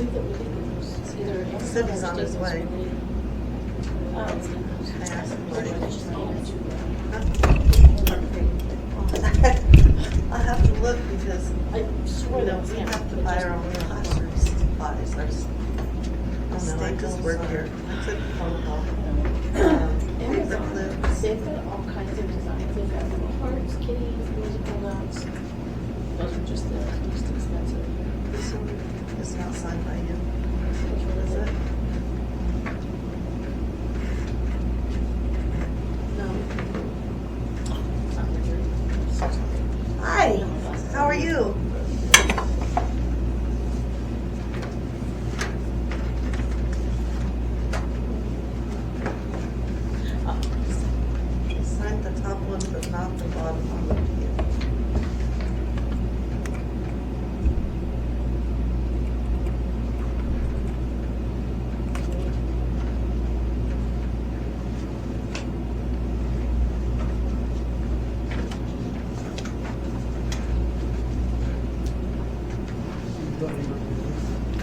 believe that we can use either Said he's on his way. I asked him where he was. I'll have to look because I swear that we have to buy our own classroom supplies. I just work here. I took the phone call. Amazon, clips. they've got all kinds of designs. They've got little hearts, kitties, musical notes. Those are just the least expensive. This one is not signed by you. Which one is it? No. It's not Richard. Hi, how are you? Sign the top one, but not the bottom one.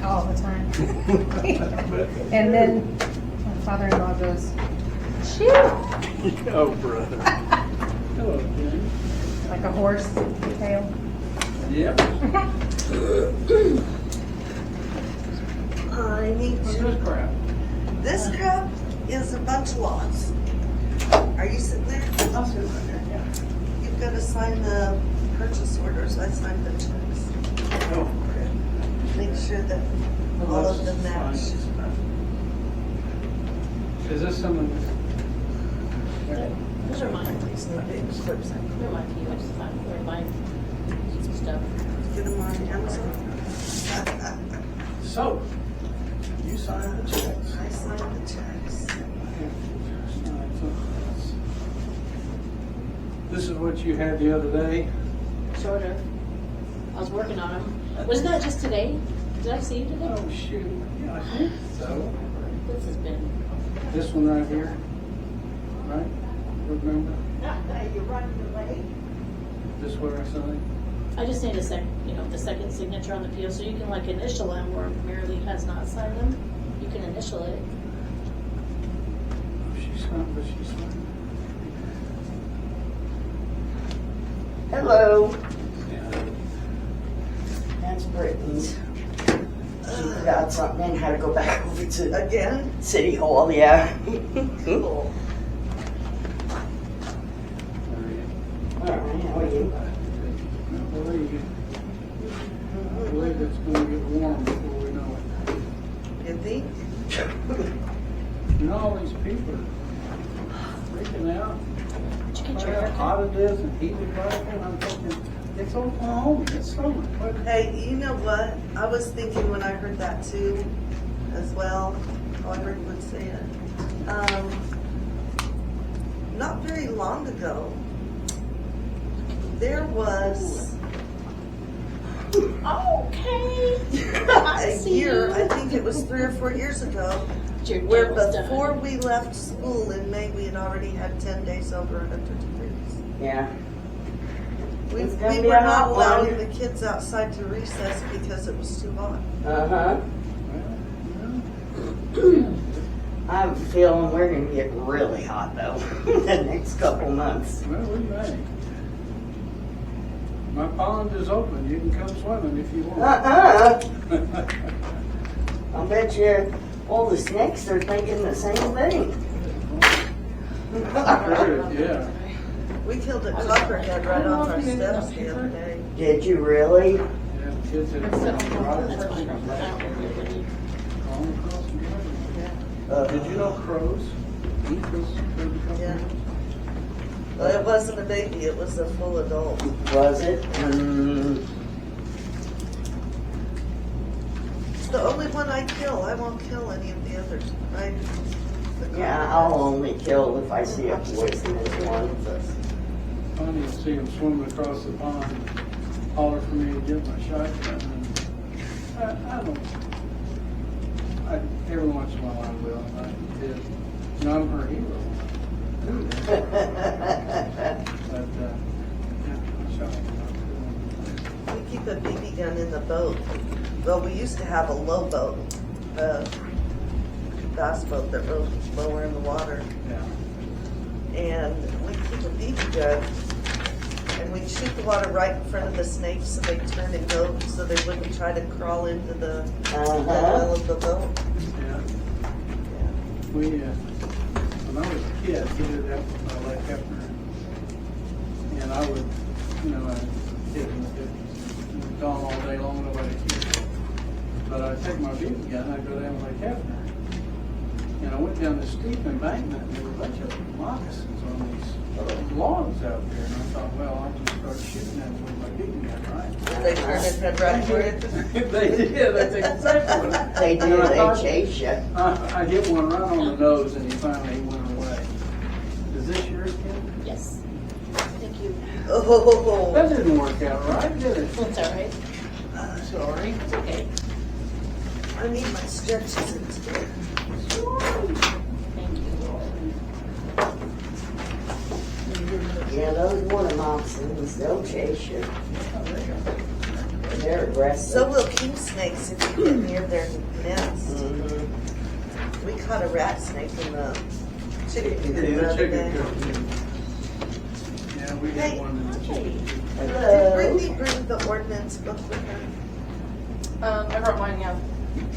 All the time. And then my father-in-law goes, shoo, Oh, brother. Hello, Jenny. like a horse tail. Yep. I need What's to. this crap? This crap is a bunch of lots. Are you sitting there? I'll sit right there, yeah. You've got to sign the purchase orders. I signed the checks. Oh, okay. Make sure that all of them match. Is this someone? Those are mine. These are big slips. They're mine to you. I just found they're mine stuff. Get them on Amazon. So, you signed the checks. I signed the checks. This is what you had the other day? Sort of. I was working on them. Wasn't that just today? Did I see you today? Oh, shoot. Yeah, I think so. This has been. This one right here, right? Remember? You're running away? This where I signed? I just need a the second signature on the PO, so you can like initial them where Mary has not signed them. You can initial it. She signed, but she signed. Hello, Yeah. that's Brittany's. She forgot something and had to go back over to Again? City Hall, yeah. Cool. All right, how are you? I believe it's going to get warm before we know it. You think? You know, all these people are freaking out. Did you get your How haircut? hot it is and heated right there. I'm thinking, it's Oklahoma, it's summer. What? Hey, you know what? I was thinking when I heard that too, as well. Oh, I heard one say it. Not very long ago, there was Okay. a year, I think it was 3 or 4 years ago, Your where deal's done. before we left school in May, we had already had 10 days over 100 degrees. Yeah. We It's gonna were be a not hot allowing one. the kids outside to recess because it was too hot. Uh-huh. Well, I have a feeling we're gonna get really hot though, the next couple months. well, we may. My pond is open. You can come swimming if you want. Uh-uh. I'll bet you all the snakes are thinking the same thing. Yeah. We killed a copperhead right off our steps the other day. Did you really? Yeah, the kids have That's been fine. right. I don't really need. All across the garden. Uh, Did you know crows eat this baby Yeah. copperhead? Well, it wasn't a baby, it was a full adult. Was it? Mm, It's the only one I kill. I won't kill any of the others. yeah, I'll only kill if I see a poisonous one. Funny to see them swimming across the pond, holler for me to get my shotgun. And I don't. Every once in a while I will. I did. And I'm her hero. But yeah, I shot him. We keep a BB again in the boat. Well, we used to have a low boat, a bass boat that rode lower in the water. Yeah. And we'd keep a BB gun, and we'd shoot the water right in front of the snakes so they'd turn and go, so they wouldn't try to crawl into the middle of the boat. Yeah. We, when I was a kid, we did that with my Lake Hefner. And I would, I'd kid in the 50s, and gone all day long, nobody cared. But I'd take my BB gun, I'd go down to Lake Hefner. And I went down the steep embankment, and there were a bunch of moccasins on these logs out there. And I thought, well, I'll just start shooting them with my BB gun, right? They turned and head right for it. They did, that's exactly what They do, And I thought- they chase you. I hit one right on the nose, and he finally went away. Is this yours, Kim? Yes. Thank you. Oh, That didn't work out right, did it? That's all right. Sorry. It's okay. I need my stretches in today. Thank you. Yeah, those water moccasins, they'll chase you. They're aggressive. So will king snakes if you get near their nest. Mhm. We caught a rat snake in the chicken coop the Yeah, other chicken day. coop. Yeah, we Hey. got one in the chicken coop. Did Hello. Brittney bring the ordinance book with her? I brought mine, yeah.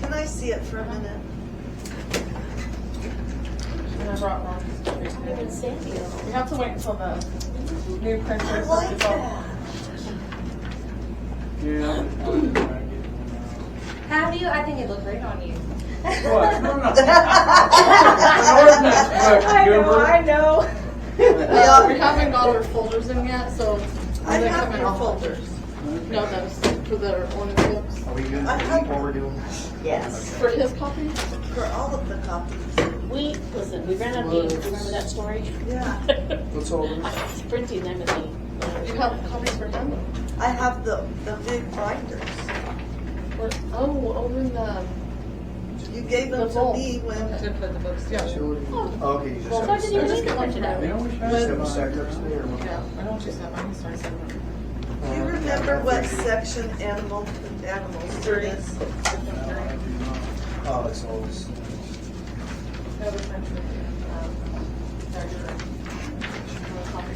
Can I see it for a minute? And I brought Ron's. Even Sandy. We have to wait until the new printer I is like up. that. Yeah, I'm trying to get one How do you? I think it looked great on you. out. What? No, no. An ordinance book, Goober. know. We haven't got our folders in yet, so. I when they have come in, your I'll- folders. No, those, for the ordinance books. Are we good I have- while we're doing? Yes. For his copy? For all of the copies. We ran out of ink. Remember that story? Yeah. What's all I this? was printing them in You the. have copies for him? I have the big binders. Over in the. You gave them The to vault. me when, To put the books, yeah. Oh, okay, you just Well, have why a did you second. leave it like that? Yeah, we should Just have a have second mine. today or what? Yeah, I don't just have mine, sorry, seven. do you remember what section animals it is? No, I do not. Oh, it's all this. No, the printer. There you go. Copy.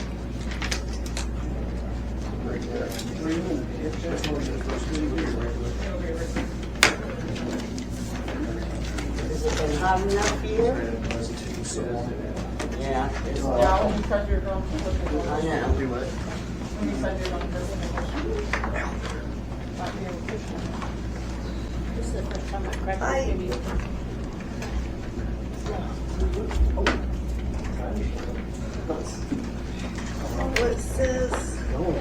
Right there. 3 minutes. That's what we did first meeting here, right? It'll be written. Has it been hot enough here? That's two, so long. Yeah. It's Yeah, awful. when you said you're going to look at the. I know. Do what? When you said you're going to look at the. Not being official. This is the first time I cracked I- it. Maybe. Well, it says Well,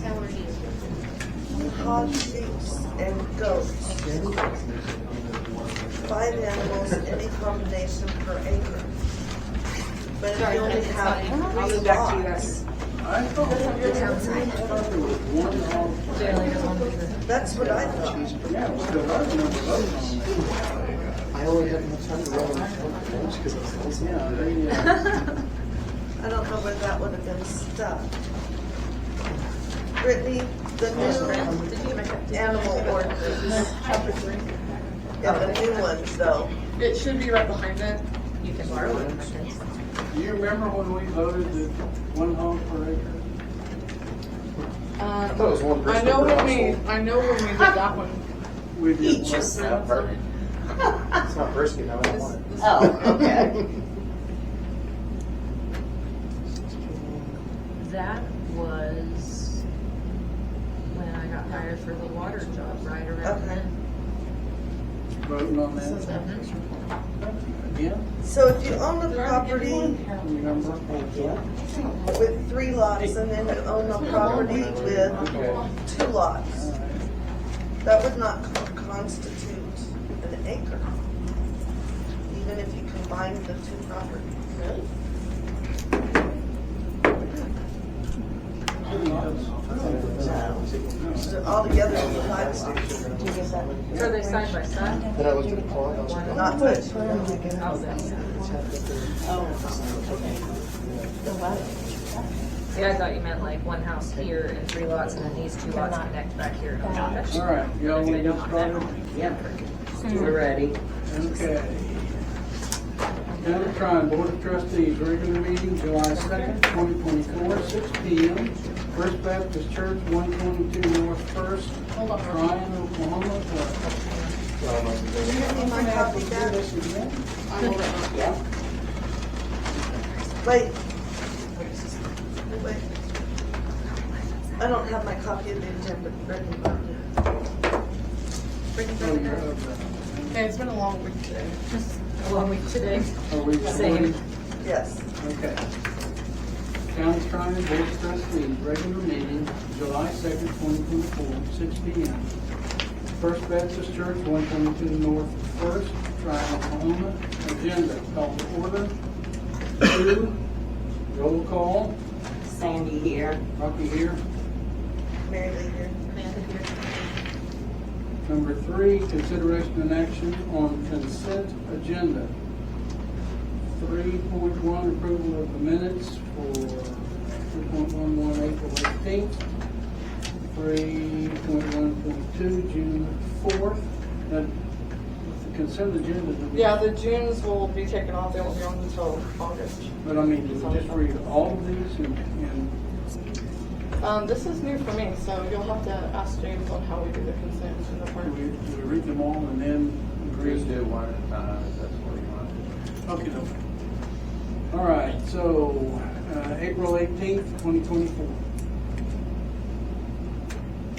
how are you? hog, sheep, and goats. 5 animals, any combination per acre. But if Sorry, you only it's have fine. I'll 3 move back to you lots, guys. I thought it was one hog. Daily doesn't want to do that. that's what I thought. Yeah, because I remember voting on that. I only had enough time to run on the because I was Yeah, today. I don't know where that would have been stuck. Brittany, the new animal ordinance, Chapter 3. yeah, the new ones though. It should be right behind it. You can borrow it. Do you remember when we voted that 1 hog per acre? I thought it was one I person know per when we, household. I know when we did that one. We did Each one. of Not bourbon. It's not brisket, I don't want it. Oh, okay. That was when I got hired for the water job, right around Okay. then. Voting on that. Mhm. Again? So if you own a property Remember? Thank you. with 3 lots and then you own a property with Okay. 2 lots, that would not constitute an acre, even if you combine the 2 properties. Really? So altogether, it's 5 lots. So are they side by side? Then I looked at the clock, I was like, Not much. Oh, that's. Oh, okay. See, I thought you meant like one house here and 3 lots, and then these 2 lots connect back here. No, that's- All right, y'all want to They get don't have that started? one. Yep. We're ready. Okay. Town of Tryon Board of Trustees, regular meeting, July 2nd, 2024, 6 p.m. First Baptist Church, 122 North First, Tryon, Oklahoma. Do you need my copy back? Yep. Wait. Wait. I don't have my copy of the agenda, Brittney got it. Brittney got it. Okay, it's been a long week today. Just a long week today. Are we Same. recording? Yes. Okay. Town of Tryon Board of Trustees, regular meeting, July 2nd, 2024, 6 p.m. First Baptist Church, 122 North First, Tryon, Oklahoma. Agenda, call to order. 2, roll call. Sandy here. Rocky here. Mary Lee here. Amanda here. Number 3, consideration and action on consent agenda. 3.1, approval of the minutes for 3.11, April 18th. 3.1.2, June 4th. Now, with the consent agenda, do we- Yeah, the Junes will be taken off. They won't be on until August. but I mean, do we just read all of these and This is new for me, so you'll have to ask James on how we do the consent agenda part. do we read them all and then agree? Just do one at a time, if that's what you want to do. Okay. All right, so April 18th, 2024.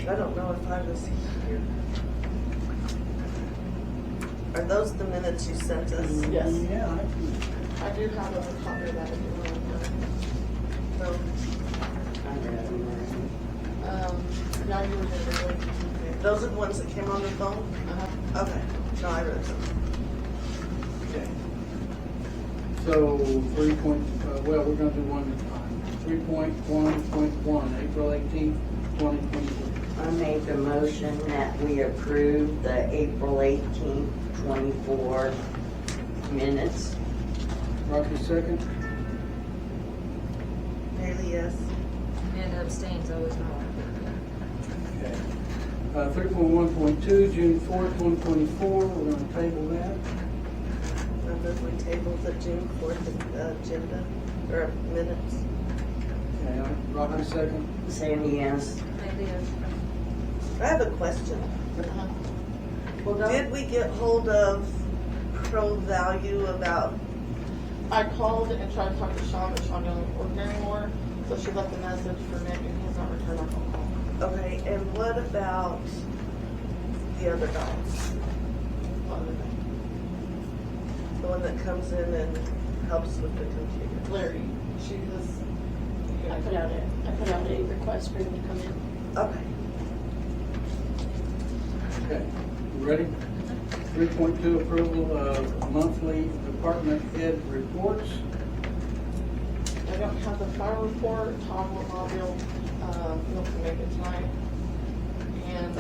I don't know if I was here. Are those the minutes you sent us? Yes. Yeah, I can. I do have a copy of that if you want. No. I read them already. Yeah, you were here. Okay. Those are the ones that came on the phone? Uh-huh. Okay. No, I read them. Okay. So 3 point, well, we're gonna do one at a time. 3.1.1, April 18th, 2024. I make a motion that we approve the April 18th, 24 minutes. Rocky second. Mary Lee, yes. Amanda abstains, always no. Okay. 3.1.2, June 4th, 2024, we're gonna table that. I move we table the June 4th agenda, or minutes. Okay, Rocky second. Sandy, yes. Maybe I have a question. Uh-huh. Well, Did we get hold of Pro Value about, I called and tried to talk to Sean, but Sean doesn't work anymore. So she left a message for Nick and he has not returned our phone call. okay, and what about the other guy? Other than The one that comes in and helps with the computer? Larry, she was. I put out a request for him to come in. Okay. Okay, you ready? 3.2, approval of monthly department head reports. I don't have the fire report. Tom will not be able to make it tonight. And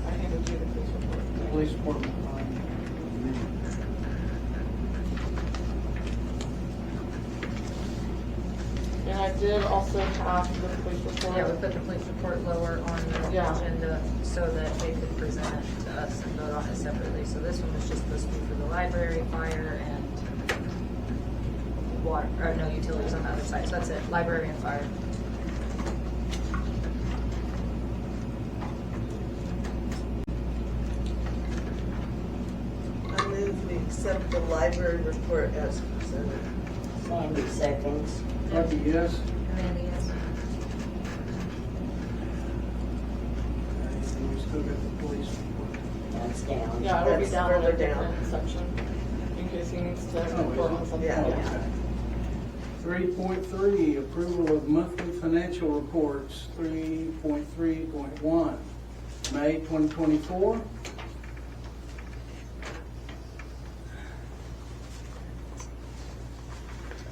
I handed you the police report. Police department. And I did also have the police report. Yeah, we put the police report lower on the Yeah. agenda so that they could present it to us and vote on it separately. So this one was just supposed to be for the library, fire, and water, or no, utilities on the other side. So that's it, library and fire. I move we accept the library report as presented. Sandy seconds. Rocky, yes. Amanda, yes. Okay, and we still got the police report. That's down. Yeah, it will be That's down in a further down. different section in case he needs to Oh, report is on it? something. Yeah. Okay. 3.3, approval of monthly financial reports, 3.3.1, May 2024.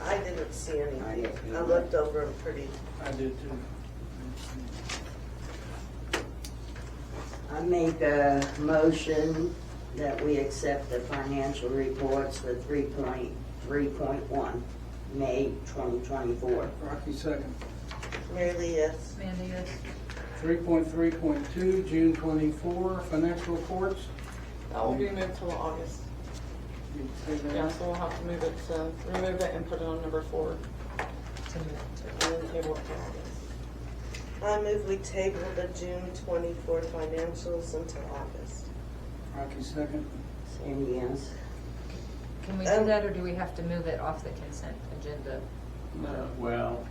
I didn't see I anything. didn't. I looked over them pretty. I did too. I make a motion that we accept the financial reports for 3.3.1. May 2024. Rocky second. Mary Lee, yes. Amanda, yes. 3.3.2, June 24, financial reports. That will be moved till August. You say that? Yeah, so we'll have to move it to, remove it and put it on number 4, and then table it till August. I move we table the June 24 financials until August. Rocky second. Sandy, yes. Can we do that, or do we have to move it off the consent agenda? No, well,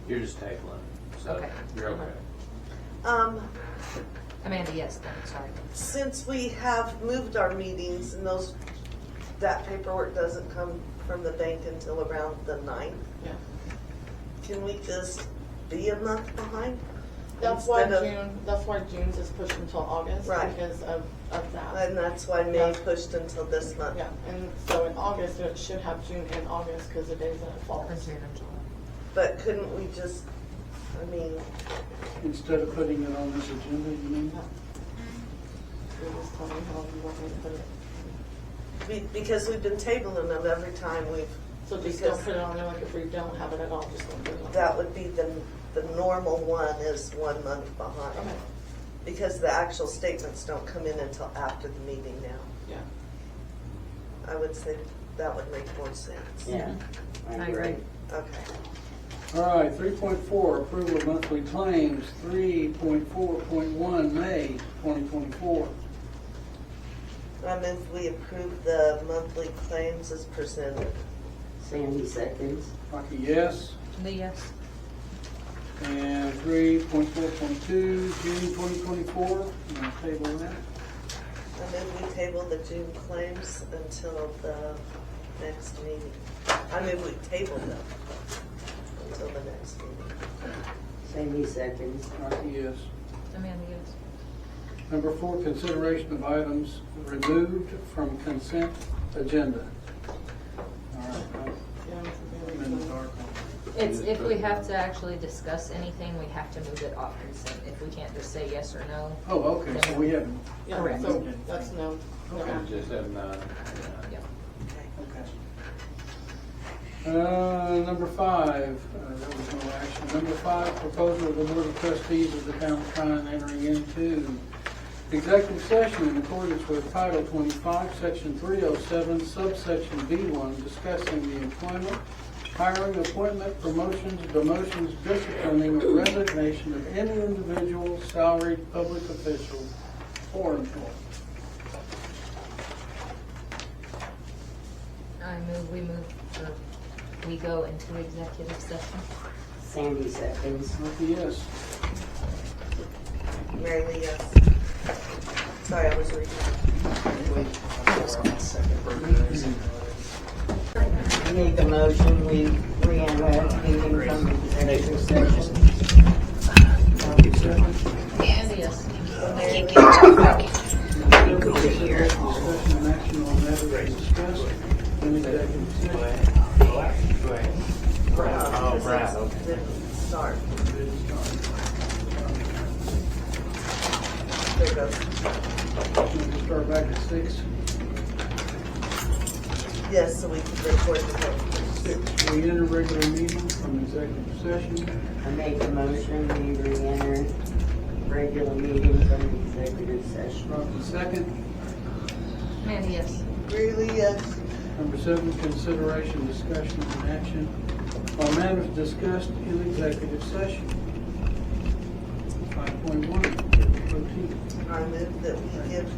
you're just tabling, so Okay. you're okay. Amanda, yes, then, sorry. Since we have moved our meetings and that paperwork doesn't come from the bank until around the 9th, Yeah. can we just be a month behind? That's why Instead That's why June's is pushed until August, Right. because of that. And that's why May Yeah. pushed until this month. Yeah, and so in August, it should have June and August, because the days that it falls. From June and July. But couldn't we just, I mean, Instead of putting it on this agenda, you mean? You just tell me how you want me to put it. because we've been tabling them every time we've, So just Because- don't put it on there, like if we don't have it at all, just don't put it on. that would be the normal one is 1 month behind. Okay, Because the actual statements don't come in until after the meeting now. yeah. I would say that would make more sense. Yeah, I I agree. agree. Okay. All right, 3.4, approval of monthly claims, 3.4.1, May 2024. I move we approve the monthly claims as presented. Sandy seconds. Rocky, yes. Amanda, yes. And 3.4.2, June 2024, I'm going to table that. I move we table the June claims until the next meeting. I move we table them until the next meeting. Sandy seconds. Rocky, yes. Amanda, yes. Number 4, consideration of items removed from consent agenda. All right, Yeah, I'm in the dark. It's, if we have to actually discuss anything, we have to move it off consent. If we can't just say yes or no. Oh, okay, so we haven't, yeah, Correct. so that's no. no Okay. action. Just have none. Yep. okay. Number 5, there was no action. Number 5, proposal of the Board of Trustees of the Town of Tryon entering into executive session in accordance with Title 25, Section 307, subsection B1, discussing the employment, hiring, appointment, promotions, demotions, disciplining, or resignation of any individual, salaried public official, or employee. We go into executive session. Sandy seconds. Murphy, yes. Mary Lee, yes. Sorry, I was reading. I make a motion, we re-enter meeting from executive session. Amanda, yes. Mary Lee, Discussion and action on matters discussed in executive session. Oh, Brad, okay. didn't start. There it goes. We'll start back at 6. Yes, so we can record the vote. 6, we enter regular meeting from executive session. I make a motion, we re-enter regular meeting from executive session. Rocky, second. Amanda, yes. Mary Lee, yes. Number 7, consideration, discussion, and action on matters discussed in executive session. 5.1, Brittney Poteet. I move that we give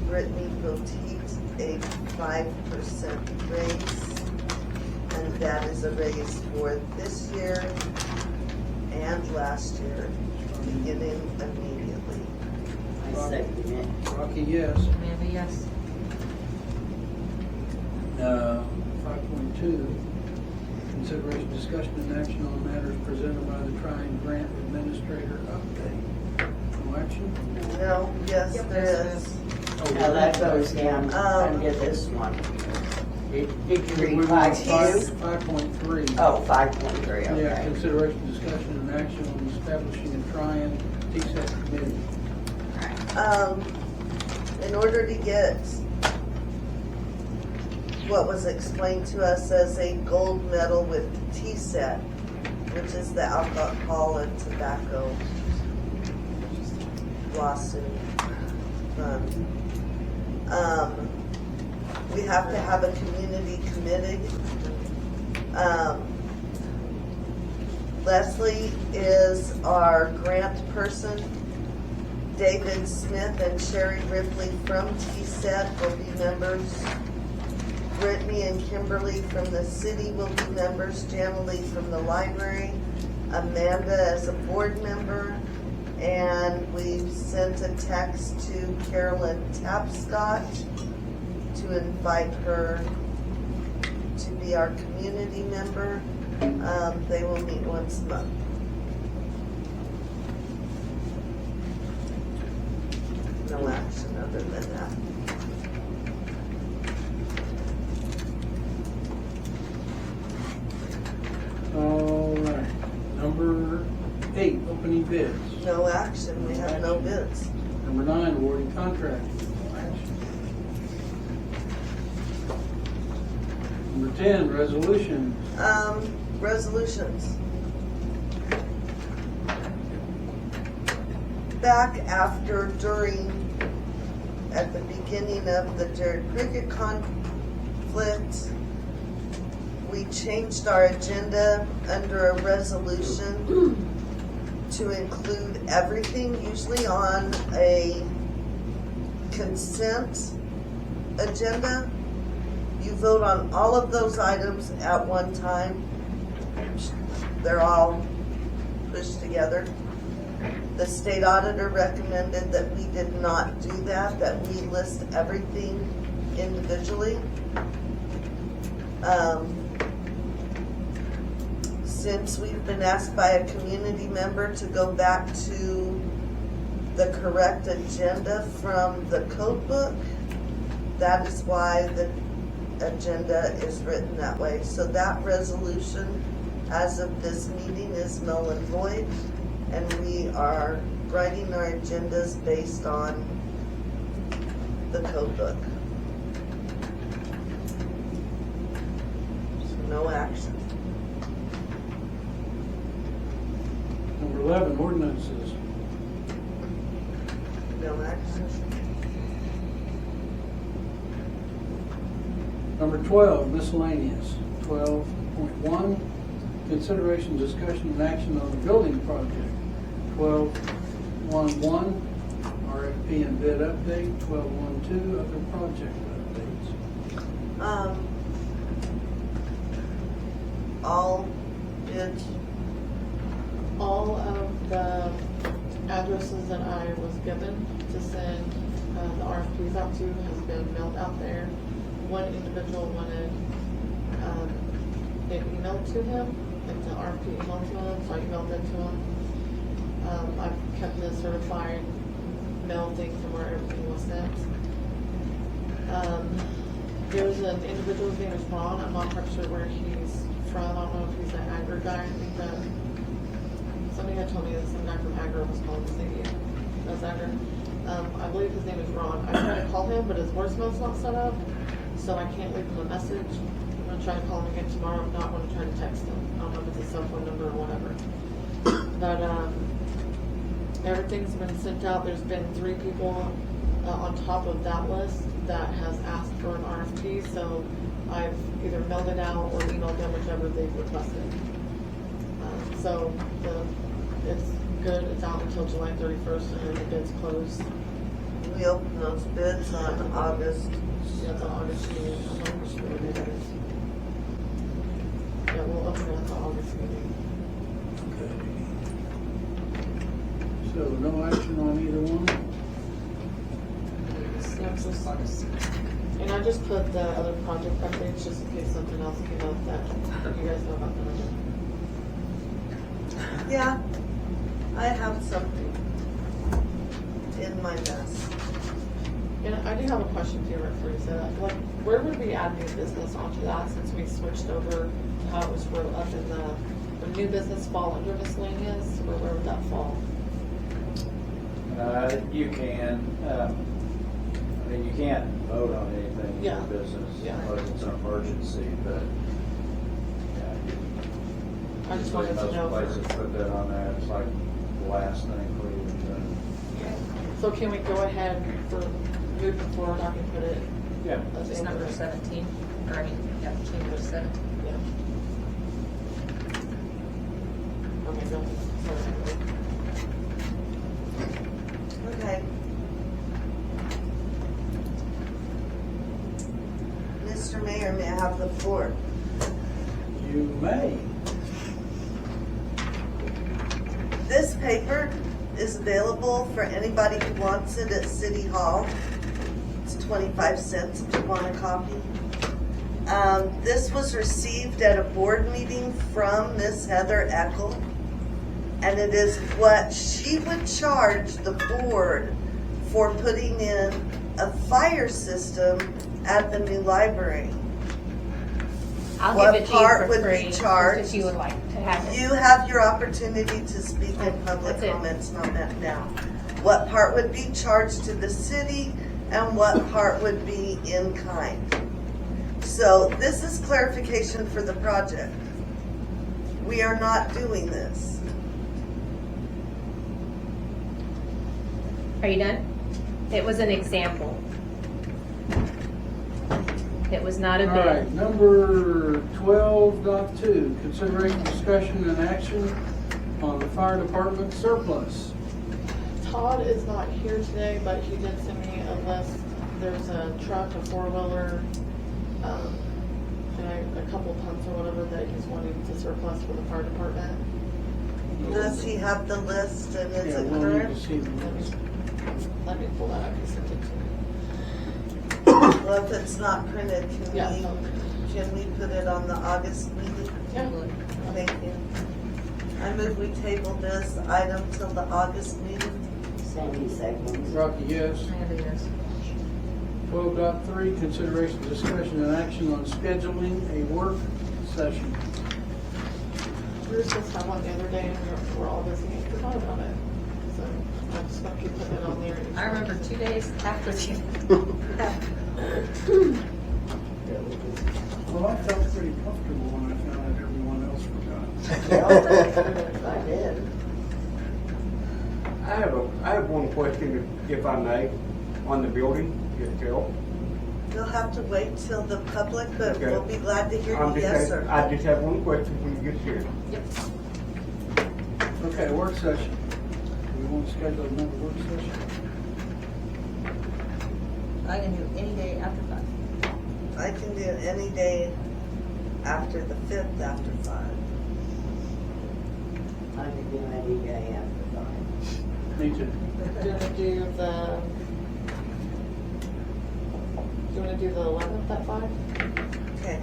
Brittney Poteet a 5% raise, and that is a raise for this year and last year, beginning immediately. I second it. Rocky, yes. Amanda, yes. 5.2, consideration, discussion, and action on matters presented by the Tryon Grant Administrator update. No action? No, yes, there is. Now that goes down under this one. Did you read 5.2? 5.3. Oh, 5.3, Yeah, okay. consideration, discussion, and action on establishing a Tryon TSEC committee. In order to get what was explained to us as a gold medal with TSET, which is the Alcohol and Tobacco Lawsuit Fund. We have to have a community committee. Leslie is our grant person. David Smith and Sherry Ripley from TSET will be members. Brittney and Kimberly from the city will be members. Janalee from the library. Amanda as a board member. And we've sent a text to Carolyn Tapscott to invite her to be our community member. They will meet once a month. No action other than that. All right. Number 8, opening bids. No action, we have no bids. Number 9, awarding contract. No action. Number 10, resolution. Resolutions. Back after, at the beginning of the Jared Cricket conflict, we changed our agenda under a resolution to include everything, usually on a consent agenda. You vote on all of those items at one time. They're all pushed together. The state auditor recommended that we did not do that we list everything individually. Since we've been asked by a community member to go back to the correct agenda from the code book, that is why the agenda is written that way. So that resolution, as of this meeting, is null and void, and we are writing our agendas based on the code book. So no action. Number 11, ordinances. No action. Number 12, miscellaneous. 12.1, consideration, discussion, and action on the building project. 12.11, RFP and bid update. 12.12, other project updates. All bids. All of the addresses that I was given to send the RFPs out to has been mailed out there. One individual wanted it emailed to him, like the RFP emailed to him, so I emailed it to him. I've kept the certified mail thing from where everything was sent. There's an individual, his name is Ron. I'm not quite sure where he's from. I don't know if he's an agri guy. I think that somebody had told me that some guy from agri was calling the city. That's agri. I believe his name is Ron. I tried to call him, but his voicemail's not set up, so I can't leave him a message. I'm gonna try to call him again tomorrow. If not, I'm gonna try to text him. I don't know if it's a cell phone number or whatever. But everything's been sent out. There's been 3 people on top of that list that has asked for an RFP, so I've either mailed it out or emailed them, whichever they've requested. So it's good. It's out until July 31st, and then the bids close. We open those bids on August. Yeah, it's on August meeting. I'm not sure what it is. Yeah, we'll open it at the August meeting. So no action on either one? And I just put the other project updates just in case something else came up that you guys know about the number. Yeah, I have something in my mess. And I do have a question too, right before you say that. Like, where would we add new business onto that since we switched over to how it was wrote up in the new business fall under miscellaneous, or where would that fall? You can, mean, you can't vote on anything in Yeah. your business Yeah. unless it's an emergency, but, yeah, I just usually wanted to know. most places put that on there, it's like the last thing for you to do. So can we go ahead for moving forward, I can put it Yeah. as This number 17, or I mean, yeah, change it to 17. Yeah. Okay, go. Sorry. Okay. Mr. Mayor, may I have the floor? You may. This paper is available for anybody who wants it at City Hall. It's 25 cents if you want a copy. This was received at a board meeting from Miss Heather Eckel, and it is what she would charge the board for putting in a fire system at the new library. I'll What give it to you part for would be free, charged? if you would like to have it. You have your opportunity to speak in public That's it. comments, not that now. What part would be charged to the city and what part would be in kind? So this is clarification for the project. We are not doing this. Are you done? It was an example. It was not a All bid. right, number 12.2, consideration, discussion, and action on the fire department surplus. Todd is not here today, but he did send me a list. There's a truck, a four-wheeler, and a couple tons or whatever that he's wanting to surplus for the fire department. Does he have the list and is Yeah, it we'll need to current? see the list. Let me pull that up, he sent it to me. Well, if it's not printed, Yeah, can we put it on the August meeting? yeah. Thank you. I move we table this item till the August meeting. Sandy seconds. Rocky, yes. Amanda, yes. 12.3, consideration, discussion, and action on scheduling a work session. We were supposed to have one the other day and we're all busy and forgot about it. So I'm just gonna keep putting it on there. I remember 2 days after the Well, I felt pretty comfortable when I found out everyone else forgot. I did. I have one question, if I may, on the building itself. You'll have to wait till the public, but Okay. we'll be glad to hear you, I yes, sir. just have one question when you get here. Okay, work session. Do we want to schedule another work session? I can do any day after 5. I can do any day after the 5th, after 5. I could do any day after Me too. Do you wanna do the 11th at 5? Okay.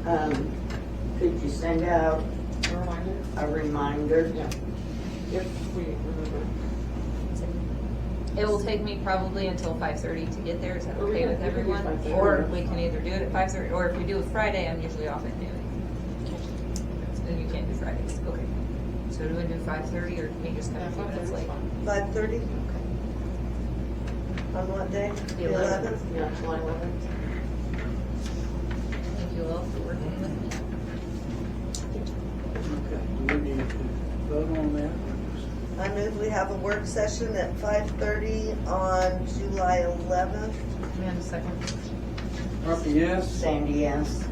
5. Could you send out A reminder? a reminder? Yeah. If we remember. It will take me probably until 5:30 to get there. Is that Or we okay can- with we can do everyone? 5:30. Or we can either do it at 5:30, or if we do it Friday, I'm usually off at noon. And you can't do Fridays. Okay. So do we do 5:30 or can you just come Yeah, a few minutes 5:30 is late? fine. 5:30? On what day? The 11th. Yeah, July 11th. Thank you all for working with me. Okay, do we need to vote on that? I move we have a work session at 5:30 on July 11th. And a second. Rocky, yes. Sandy, yes.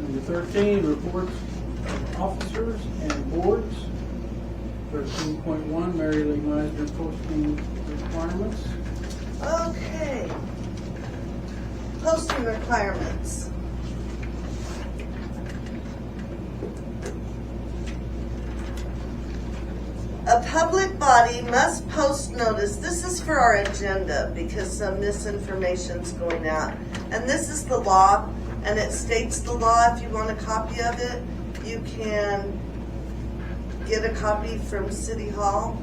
Number 13, reports of officers and boards. 13.1, Mary Lee Meisner posting requirements. Okay. Posting requirements. A public body must post notice. This is for our agenda because some misinformation's going out. And this is the law, and it states the law. If you want a copy of it, you can get a copy from City Hall.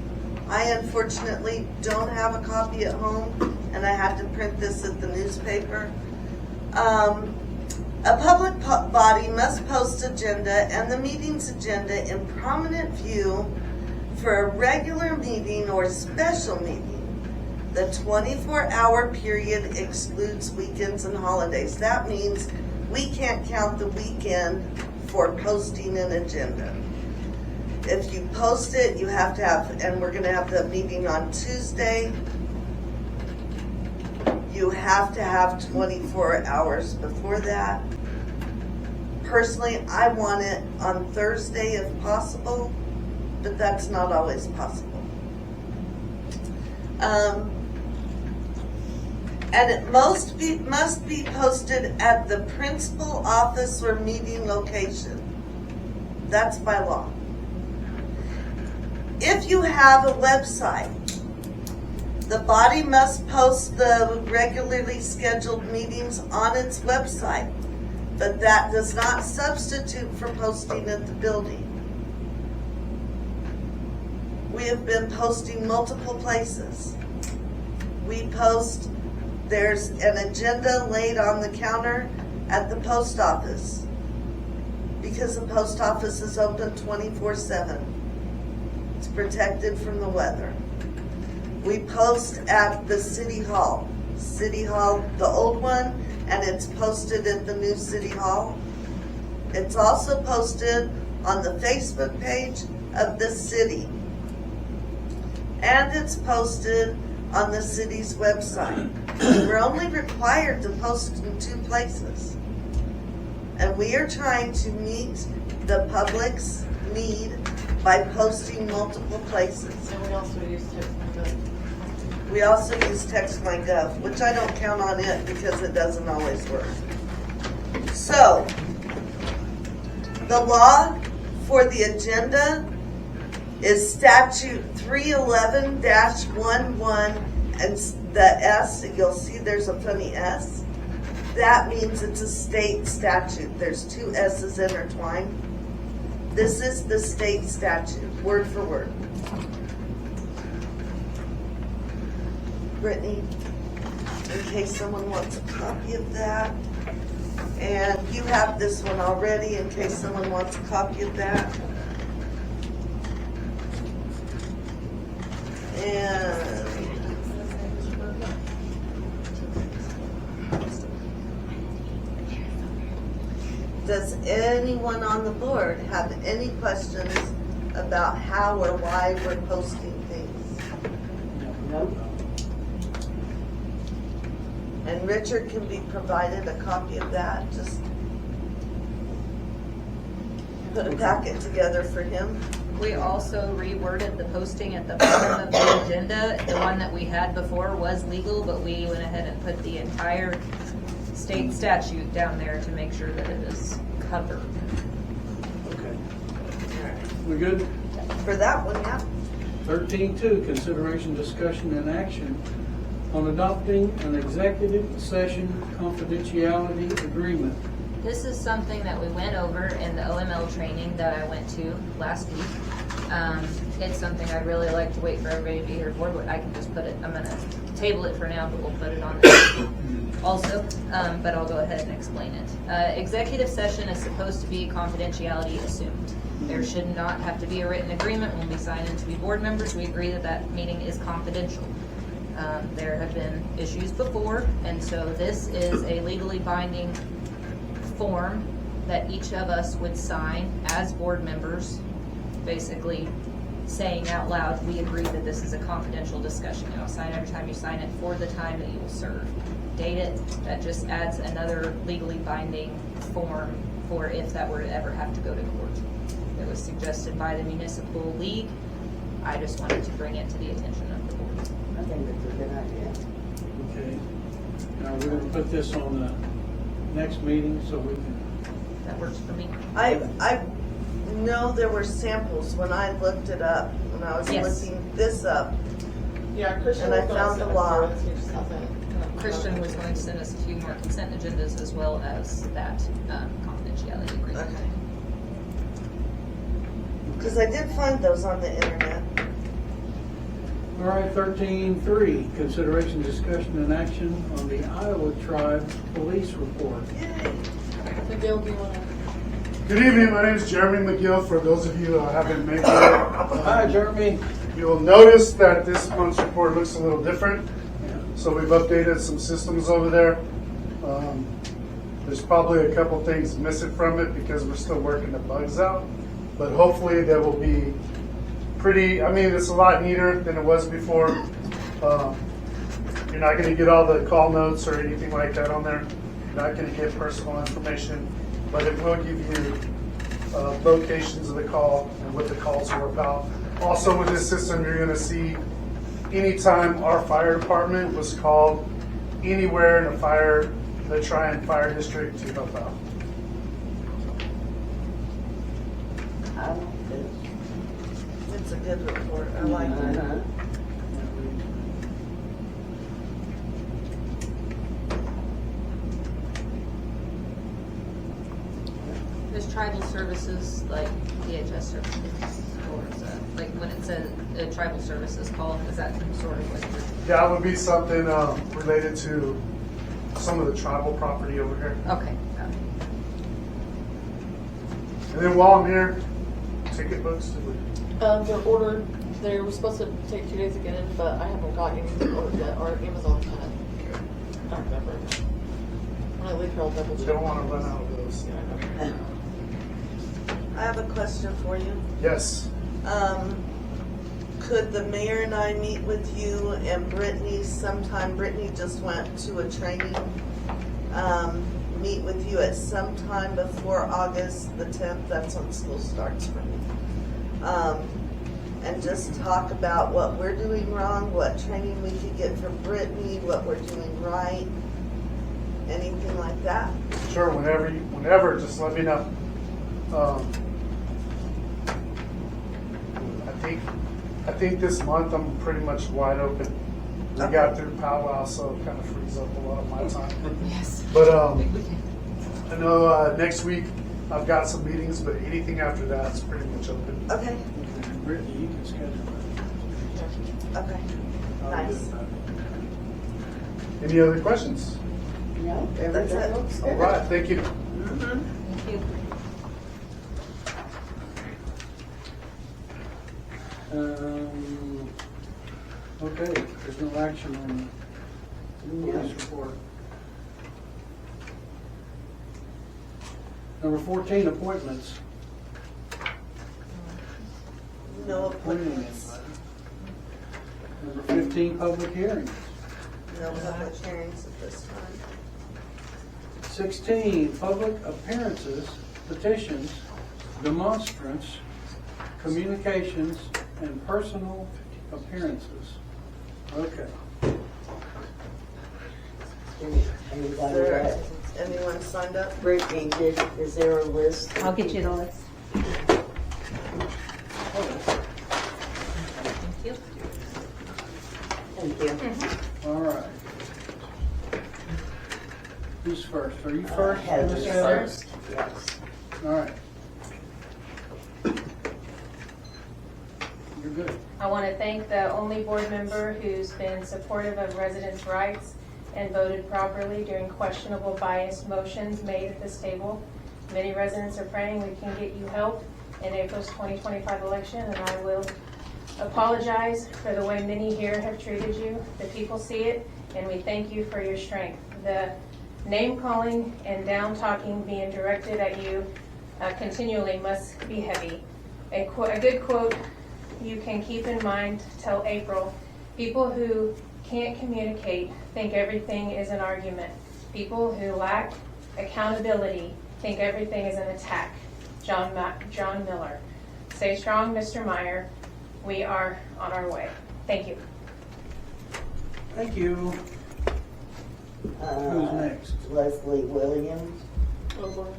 I unfortunately don't have a copy at home, and I had to print this at the newspaper. A public body must post agenda and the meeting's agenda in prominent view for a regular meeting or special meeting The 24-hour period excludes weekends and holidays. That means we can't count the weekend for posting an agenda. If you post it, you have to have, and we're gonna have the meeting on Tuesday, you have to have 24 hours before that. Personally, I want it on Thursday if possible, but that's not always possible. And it must be posted at the principal office or meeting location. That's by law. If you have a website, the body must post the regularly scheduled meetings on its website, but that does not substitute for posting at the building. We have been posting multiple places. We post, there's an agenda laid on the counter at the post office because the post office is open 24/7. It's protected from the weather. We post at the City Hall, the old one, and it's posted at the new City Hall. It's also posted on the Facebook page of the city. And it's posted on the city's website. We're only required to post in 2 places. And we are trying to meet the public's need by posting multiple places. And we also use text. We also use text.my.gov, which I don't count on it because it doesn't always work. So, the law for the agenda is statute 311-11, and the S, you'll see there's a funny S. That means it's a state statute. There's 2 S's intertwined. This is the state statute, word for word. Brittney, in case someone wants a copy of that. And you have this one already in case someone wants a copy of that. And does anyone on the board have any questions about how or why we're posting things? Nope. And Richard can be provided a copy of that, just put a packet together for him. We also reworded the posting at the bottom of the agenda. The one that we had before was legal, but we went ahead and put the entire state statute down there to make sure that it is covered. Okay. We good? For that one, yeah. 13.2, consideration, discussion, and action on adopting an executive session confidentiality agreement. This is something that we went over in the OML training that I went to last week. It's something I'd really like to wait for everybody to be here for, but I can just put it, I'm gonna table it for now, but we'll put it on there also, but I'll go ahead and explain it. Executive session is supposed to be confidentiality assumed. There should not have to be a written agreement when we sign in to be board members. We agree that that meeting is confidential. There have been issues before, and so this is a legally binding form that each of us would sign as board members, basically saying out loud, we agree that this is a confidential discussion. You know, sign every time you sign it for the time that you will serve. Date it, that just adds another legally binding form for if that were to ever have to go to court. It was suggested by the Municipal League. I just wanted to bring it to the attention of the board. I think it's a good idea. Okay. Now, we're gonna put this on the next meeting so we can, That works for me. I know there were samples when I looked it up, when I was Yes. looking this up. Yeah, Christian And I was gonna found send the us law. through this, he just hasn't. Christian was going to send us a few more consent agendas as well as that confidentiality agreement. Okay. Because I did find those on the internet. all right, 13.3, consideration, discussion, and action on the Iowa Tribe Police Report. Yay. Miguel, do you wanna? Good evening, my name is Jeremy McGill, for those of you who haven't met me. Hi, Jeremy. You'll notice that this month's report looks a little different. So we've updated some systems over there. There's probably a couple things missing from it because we're still working the bugs out. But hopefully that will be pretty, I mean, it's a lot neater than it was before. You're not going to get all the call notes or anything like that on there. You're not going to get personal information, but it will give you locations of the call and what the calls are about. Also with this system, you're going to see anytime our fire department was called anywhere in the Tryon Fire District to help out. I like this. It's a good report. I like it. Uh-huh. There's tribal services, like DHS services, or is that, like when it says tribal services call, is that sort of like your? That would be something related to some of the tribal property over here. Okay, got it. And then while I'm here, ticket books. They're ordered. They were supposed to take 2 days to get in, but I haven't got anything ordered yet. Or Amazon's kind of, I don't remember. When I leave here, I'll double We check. don't want to run out of those. Yeah, I know. I have a question for you. Yes. Could the mayor and I meet with you and Brittney sometime? Brittney just went to a training. Meet with you at some time before August the 10th. That's when school starts for me. And just talk about what we're doing wrong, what training we could get for Brittney, what we're doing right, anything like that. Sure, whenever, just let me know. I think this month I'm pretty much wide open. We got through powwow, so it kind of frees up a lot of my time. Yes. But I know next week I've got some meetings, but anything after that is pretty much open. Okay, Brittney, you can schedule okay, I'll nice. do that. Any other questions? No, That's everything it. looks All good. right, thank you. Thank you. Okay, there's no action on the police report. Number 14, appointments. No Appointing appointments, anybody. Number 15, public hearings. no public hearings at this time. 16, public appearances, petitions, demonstrants, communications, and personal appearances. Okay. Anybody There- got, Anyone signed up? Brittany, is there a list? I'll get you the list. Thank you. Thank you. All right. Who's first? Are you first? Heather Miss Heather? first, yes. All right. You're good. I want to thank the only board member who's been supportive of residents' rights and voted properly during questionable biased motions made at this table. Many residents are praying we can get you help in April's 2025 election, and I will apologize for the way many here have treated you. The people see it, and we thank you for your strength. The name calling and down talking being directed at you continually must be heavy. A good quote you can keep in mind till April: people who can't communicate think everything is an argument. People who lack accountability think everything is an attack. John Miller. Stay strong, Mr. Meyer. We are on our way. Thank you. Thank you. Who's next? Leslie Williams, Wilburn.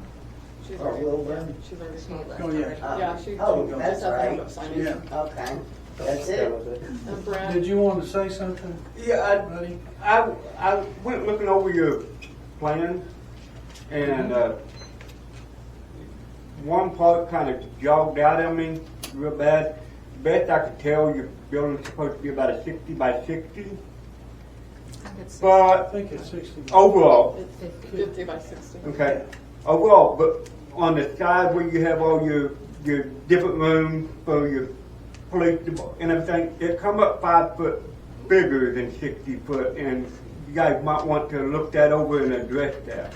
She's or already, Wilburn? she's already She signed. left Oh, yeah. already. Yeah, she. Oh, she that's just has to right. have signage. Yeah. Okay, that's That it. was it. And Brad. Did you want to say something, Yeah, buddy? I went looking over your plan, and one part kind of jogged out at me real bad. Best I could tell, your building's supposed to be about a 60 by 60, I think it's I but think it's 60. overall, It's 50. 50 by 60. okay, overall, but on the side where you have all your different rooms for your police and everything, it come up 5 foot bigger than 60 foot, and you guys might want to look that over and address that.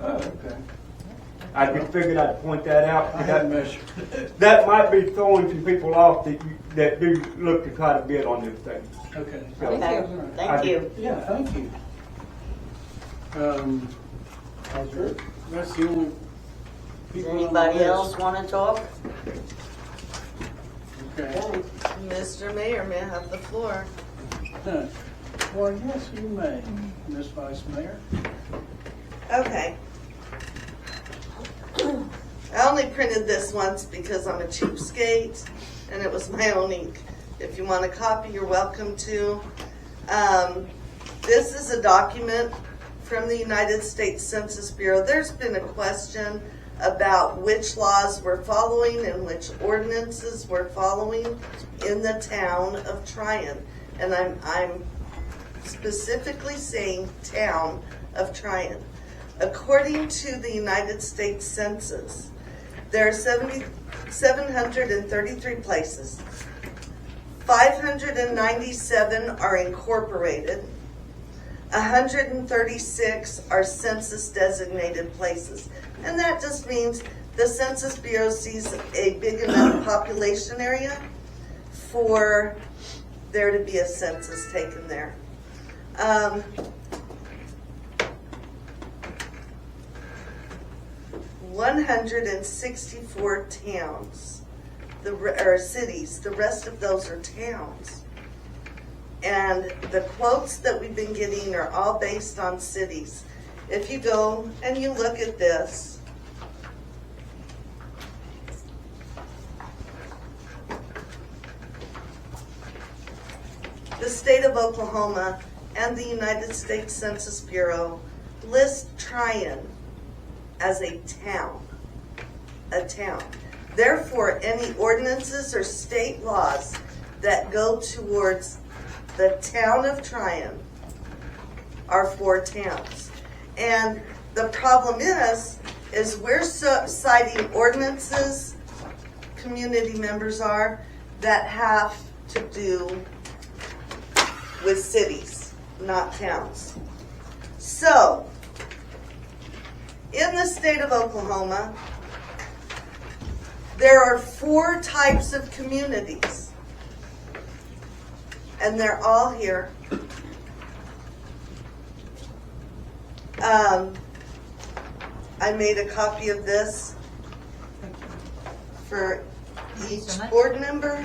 Oh, okay. I just figured I'd point that out. I hadn't measured it. That might be throwing some people off that do look to try to bid on this thing. Okay. Okay, thank you. Yeah, thank you. That's the only Does people on the anybody list. else wanna talk? Okay. Mr. Mayor, may I have the floor? Well, yes, you may, Miss Vice Mayor. Okay. I only printed this once because I'm a cheapskate, and it was my own ink. If you want a copy, you're welcome to. This is a document from the United States Census Bureau. There's been a question about which laws we're following and which ordinances we're following in the town of Tryon. And I'm specifically saying town of Tryon. According to the United States Census, there are 733 places. 597 are incorporated. 136 are census designated places. And that just means the Census Bureau sees a big enough population area for there to be a census taken there. 164 towns, or cities. The rest of those are towns. And the quotes that we've been getting are all based on cities. If you go and you look at this, the state of Oklahoma and the United States Census Bureau list Tryon as a town. A town. Therefore, any ordinances or state laws that go towards the town of Tryon are for towns. And the problem is we're citing ordinances, community members are, that have to do with cities, not towns. So, in the state of Oklahoma, there are 4 types of communities. And they're all here. I made a copy of this for each board member,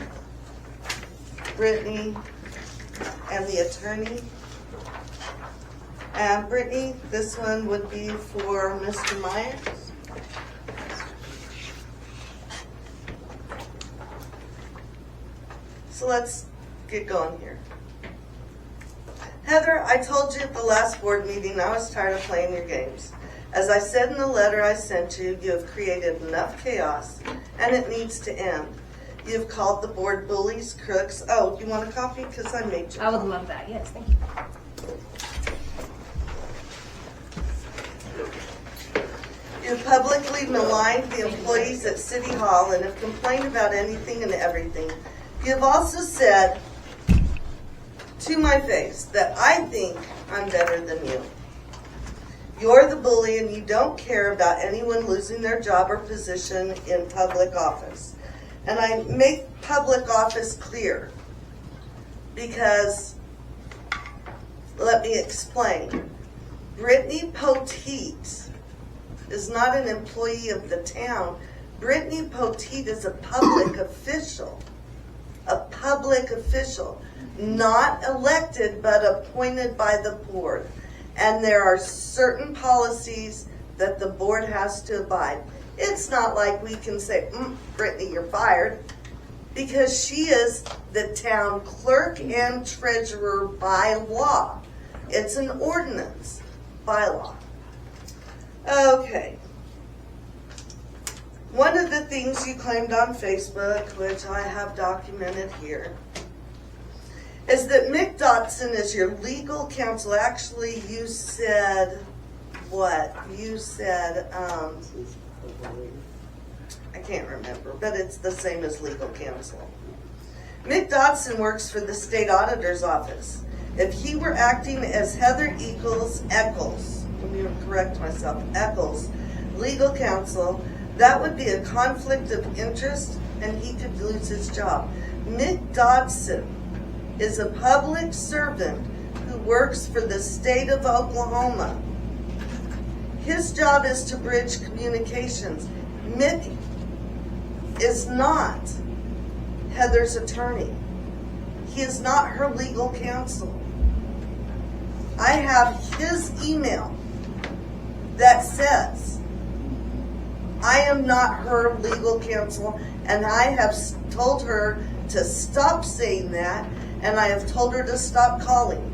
Brittney, and the attorney. And Brittney, this one would be for Mr. Myers. So let's get going here. Heather, I told you at the last board meeting I was tired of playing your games. As I said in the letter I sent you, you have created enough chaos, and it needs to end. You have called the board bullies, crooks. Oh, you want a copy? Because I made you. I would love that, yes, thank you. You have publicly maligned the employees at City Hall and have complained about anything and everything. You have also said to my face that I think I'm better than you. You're the bully and you don't care about anyone losing their job or position in public office. And I make public office clear because, let me explain. Brittney Poteet is not an employee of the town. Brittney Poteet is a public official. A public official. Not elected, but appointed by the board. And there are certain policies that the board has to abide. It's not like we can say, Brittney, you're fired. Because she is the town clerk and treasurer by law. It's an ordinance by law. Okay. One of the things you claimed on Facebook, which I have documented here, is that Mick Dotson is your legal counsel. Actually, you said what? You said, I can't remember, but it's the same as legal counsel. Mick Dodson works for the state auditor's office. If he were acting as Heather Eccles, let me correct myself, Eccles, legal counsel, that would be a conflict of interest and he could lose his job. Mick Dodson is a public servant who works for the state of Oklahoma. His job is to bridge communications. Mick is not Heather's attorney. He is not her legal counsel. I have his email that says, I am not her legal counsel, and I have told her to stop saying that, and I have told her to stop calling.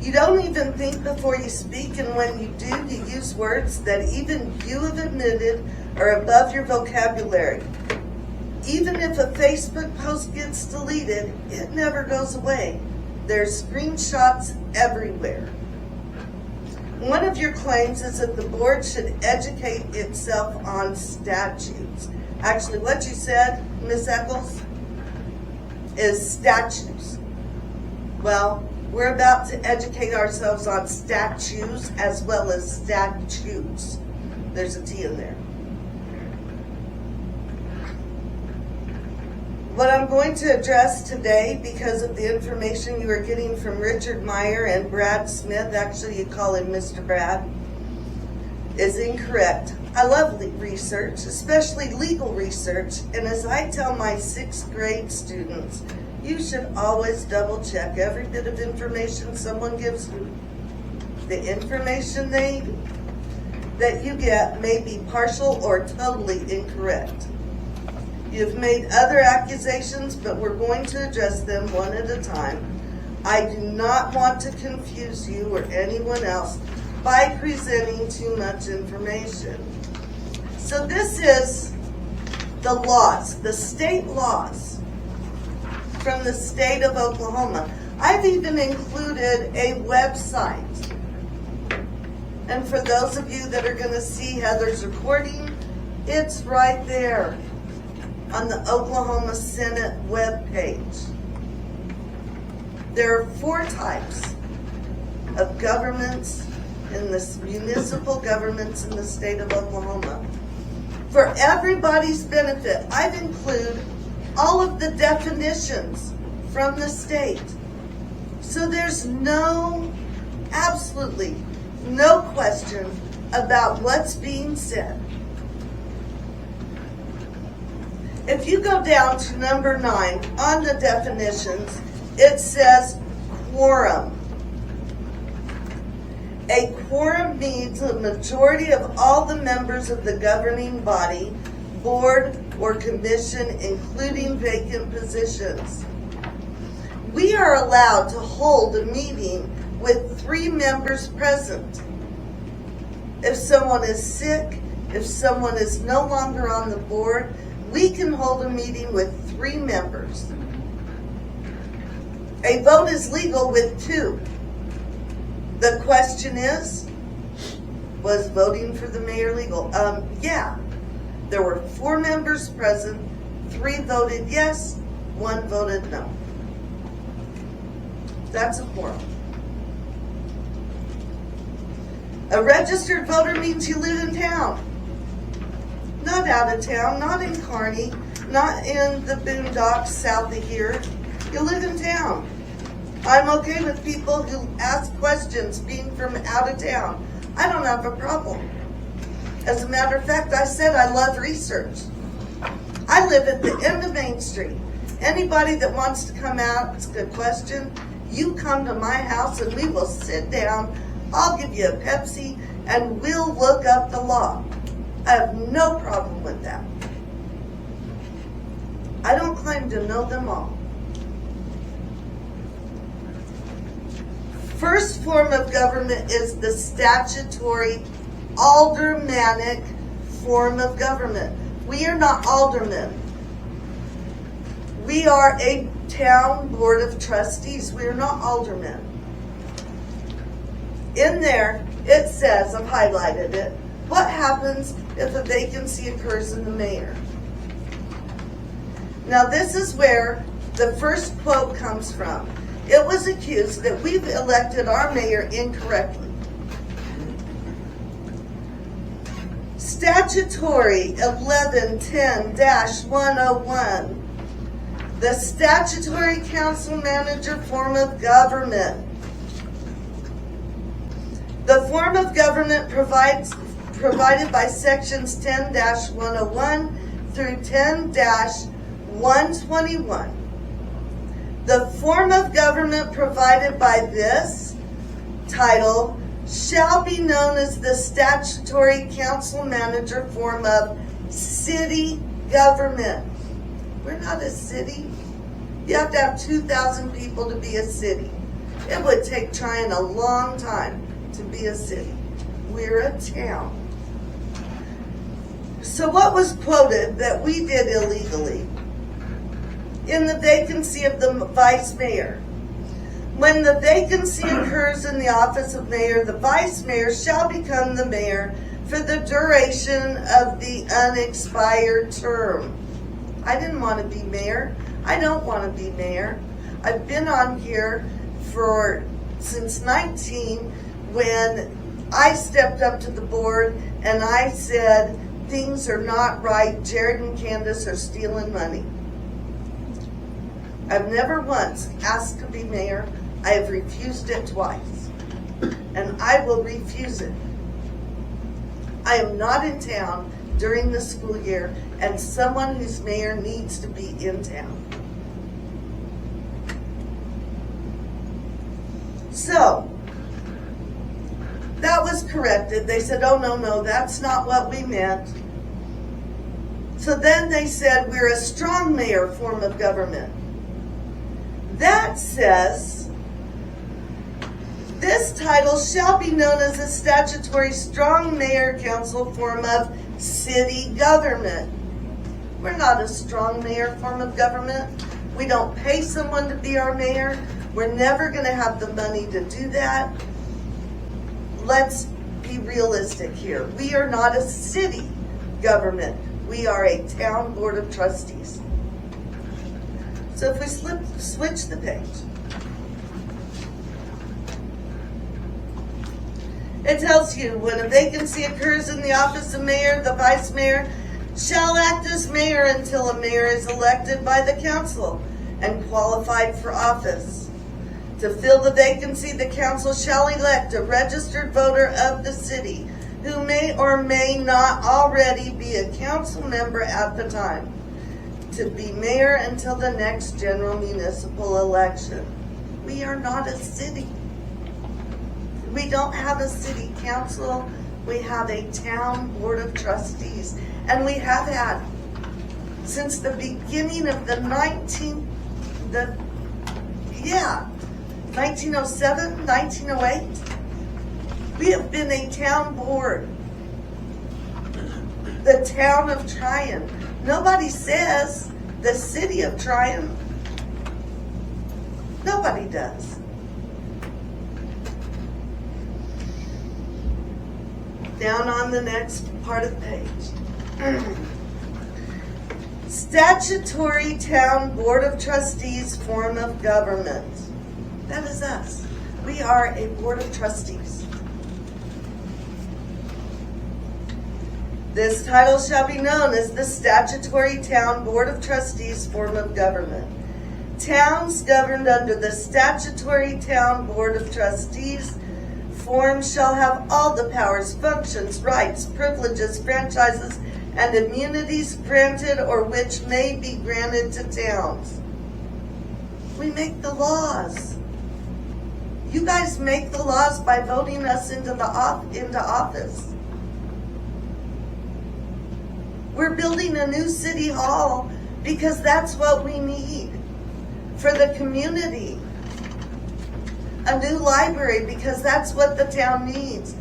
You don't even think before you speak, and when you do, you use words that even you have admitted are above your vocabulary. Even if a Facebook post gets deleted, it never goes away. There's screenshots everywhere. One of your claims is that the board should educate itself on statutes. Actually, what you said, Ms. Eccles, is statutes. Well, we're about to educate ourselves on statues as well as statutes. There's a T in there. What I'm going to address today, because of the information you are getting from Richard Meyer and Brad Smith, actually you call him Mr. Brad, is incorrect. I love research, especially legal research, and as I tell my 6th grade students, you should always double check every bit of information someone gives you. The information that you get may be partial or totally incorrect. You've made other accusations, but we're going to address them one at a time. I do not want to confuse you or anyone else by presenting too much information. So this is the laws, the state laws from the state of Oklahoma. I've even included a website. And for those of you that are going to see Heather's recording, it's right there on the Oklahoma Senate webpage. There are 4 types of governments in the municipal governments in the state of Oklahoma. For everybody's benefit, I've included all of the definitions from the state. So there's absolutely no question about what's being said. If you go down to number 9 on the definitions, it says quorum. A quorum means a majority of all the members of the governing body, board, or commission, including vacant positions. We are allowed to hold a meeting with 3 members present. If someone is sick, if someone is no longer on the board, we can hold a meeting with 3 members. A vote is legal with 2. The question is, was voting for the mayor legal? Yeah. There were 4 members present, 3 voted yes, 1 voted no. That's a quorum. A registered voter means you live in town. Not out of town, not in Kearney, not in the boondocks south of here. You live in town. I'm okay with people who ask questions being from out of town. I don't have a problem. As a matter of fact, I said I love research. I live at the end of Main Street. Anybody that wants to come out, ask a question, you come to my house and we will sit down. I'll give you a Pepsi and we'll look up the law. I have no problem with that. I don't claim to know them all. First form of government is the statutory aldermanic form of government. We are not aldermen. We are a town board of trustees. We are not aldermen. In there, it says, I've highlighted it, What happens if a vacancy occurs in the mayor? Now, this is where the first quote comes from. It was accused that we've elected our mayor incorrectly. Statutory 1110-101, the statutory council manager form of government. The form of government provided by sections 10-101 through 10-121. The form of government provided by this title shall be known as the statutory council manager form of city government. We're not a city. You have to have 2,000 people to be a city. It would take Tryon a long time to be a city. We're a town. So what was quoted that we did illegally in the vacancy of the vice mayor? When the vacancy occurs in the office of mayor, the vice mayor shall become the mayor for the duration of the unexpired term. I didn't want to be mayor. I don't want to be mayor. I've been on here since 19 when I stepped up to the board and I said, things are not right. Jared and Candace are stealing money. I've never once asked to be mayor. I have refused it twice, and I will refuse it. I am not in town during the school year, and someone who's mayor needs to be in town. So, that was corrected. They said, oh, no, that's not what we meant. So then they said, we're a strong mayor form of government. That says, this title shall be known as a statutory strong mayor council form of city government. We're not a strong mayor form of government. We don't pay someone to be our mayor. We're never going to have the money to do that. Let's be realistic here. We are not a city government. We are a town board of trustees. So if we switch the page, it tells you when a vacancy occurs in the office of mayor, the vice mayor shall act as mayor until a mayor is elected by the council and qualified for office. To fill the vacancy, the council shall elect a registered voter of the city who may or may not already be a council member at the time to be mayor until the next general municipal election. We are not a city. We don't have a city council. We have a town board of trustees. And we have had, since the beginning of the 1907, 1908, we have been a town board. The town of Tryon. Nobody says the city of Tryon. Nobody does. Down on the next part of the page. Statutory Town Board of Trustees form of government. That is us. We are a board of trustees. This title shall be known as the Statutory Town Board of Trustees form of government. Towns governed under the Statutory Town Board of Trustees form shall have all the powers, functions, rights, privileges, franchises, and immunities granted or which may be granted to towns. We make the laws. You guys make the laws by voting us into office. We're building a new city hall because that's what we need for the community. A new library because that's what the town needs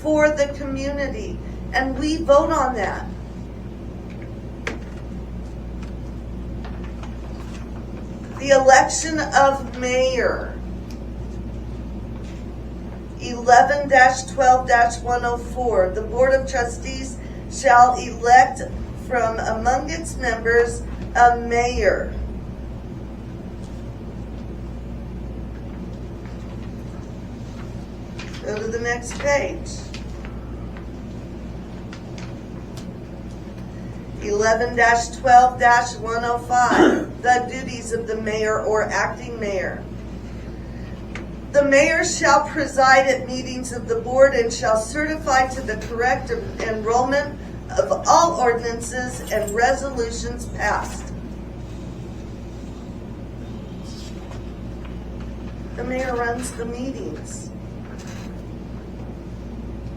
for the community. And we vote on that. The election of mayor. 11-12-104, the Board of Trustees shall elect from among its members a mayor. Go to the next page. 11-12-105, the duties of the mayor or acting mayor. The mayor shall preside at meetings of the board and shall certify to the correct enrollment of all ordinances and resolutions passed. The mayor runs the meetings.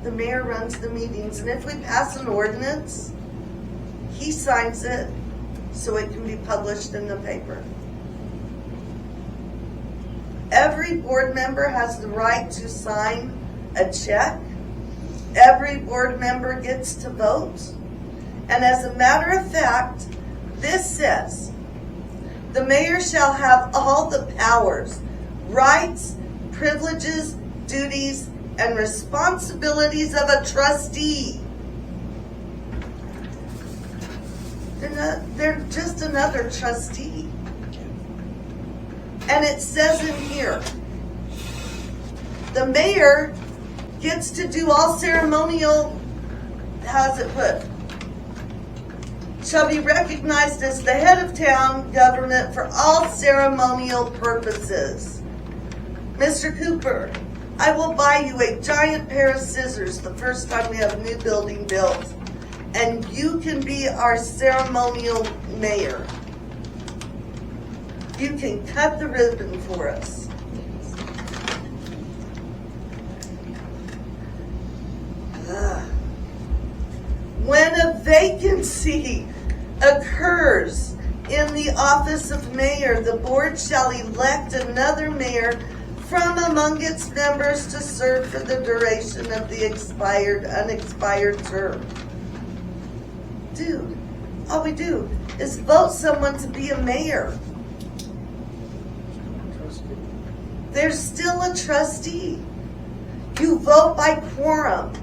The mayor runs the meetings, and if we pass an ordinance, he signs it so it can be published in the paper. Every board member has the right to sign a check. Every board member gets to vote. And as a matter of fact, this says, the mayor shall have all the powers, rights, privileges, duties, and responsibilities of a trustee. They're just another trustee. And it says in here, the mayor gets to do all ceremonial, how's it put? Shall be recognized as the head of town government for all ceremonial purposes. Mr. Cooper, I will buy you a giant pair of scissors the first time we have a new building built, and you can be our ceremonial mayor. You can cut the ribbon for us. When a vacancy occurs in the office of mayor, the board shall elect another mayor from among its members to serve for the duration of the unexpired term. Dude, all we do is vote someone to be a mayor. There's still a trustee. You vote by quorum.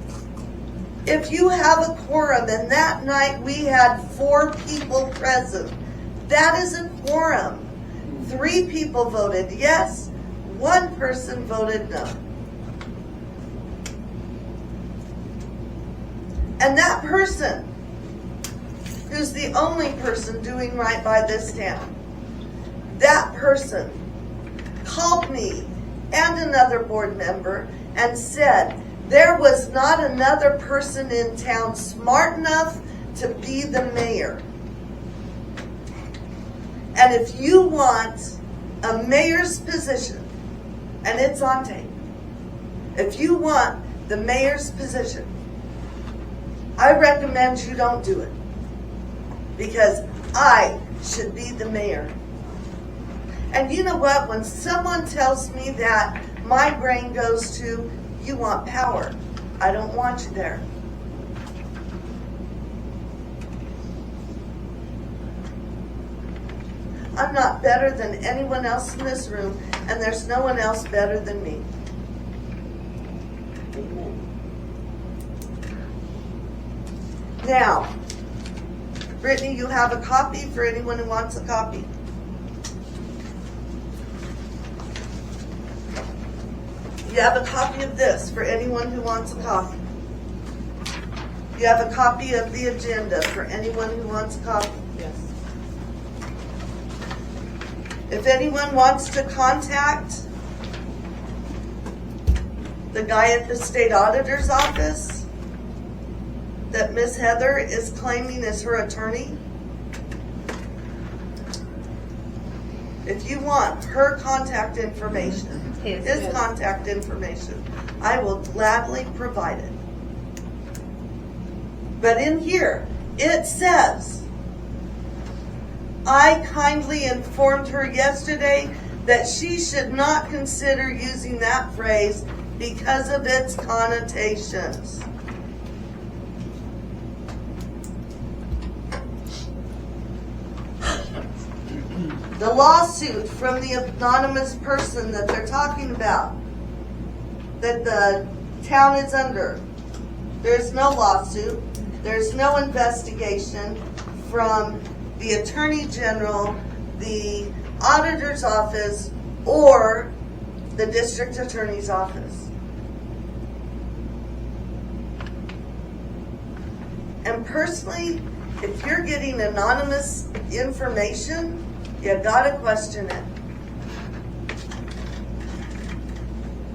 If you have a quorum, and that night we had 4 people present, that is a quorum. 3 people voted yes, 1 person voted no. And that person, who's the only person doing right by this town, that person called me and another board member and said there was not another person in town smart enough to be the mayor. And if you want a mayor's position, and it's on tape, if you want the mayor's position, I recommend you don't do it, because I should be the mayor. And you know what? When someone tells me that, my brain goes to, you want power. I don't want you there. I'm not better than anyone else in this room, and there's no one else better than me. Amen. Now, Brittney, you have a copy for anyone who wants a copy. You have a copy of this for anyone who wants a copy. You have a copy of the agenda for anyone who wants a copy. Yes. If anyone wants to contact the guy at the state auditor's office that Miss Heather is claiming is her attorney, if you want her contact information, his contact information, I will gladly provide it. But in here, it says, I kindly informed her yesterday that she should not consider using that phrase because of its connotations. The lawsuit from the anonymous person that they're talking about that the town is under. There's no lawsuit, there's no investigation from the Attorney General, the Auditor's Office, or the District Attorney's Office. And personally, if you're getting anonymous information, you gotta question it.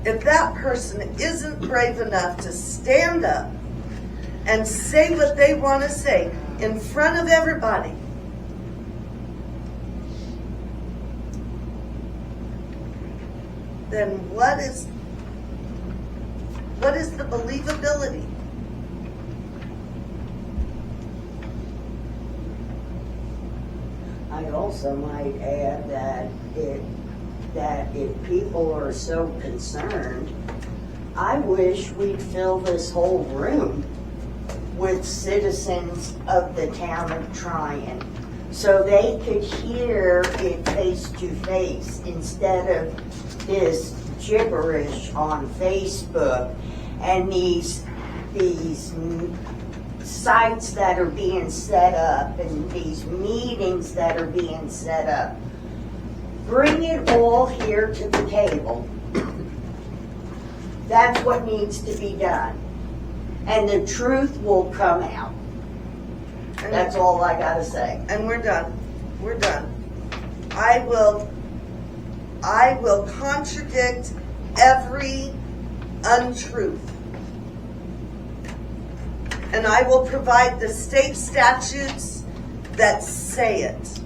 If that person isn't brave enough to stand up and say what they want to say in front of everybody, then what is the believability? I also might add that if people are so concerned, I wish we'd fill this whole room with citizens of the town of Tryon, so they could hear it face to face instead of this gibberish on Facebook and these sites that are being set up and these meetings that are being set up. Bring it all here to the table. That's what needs to be done. And the truth will come out. That's all I gotta say. And we're done. We're done. I will contradict every untruth. And I will provide the state statutes that say it.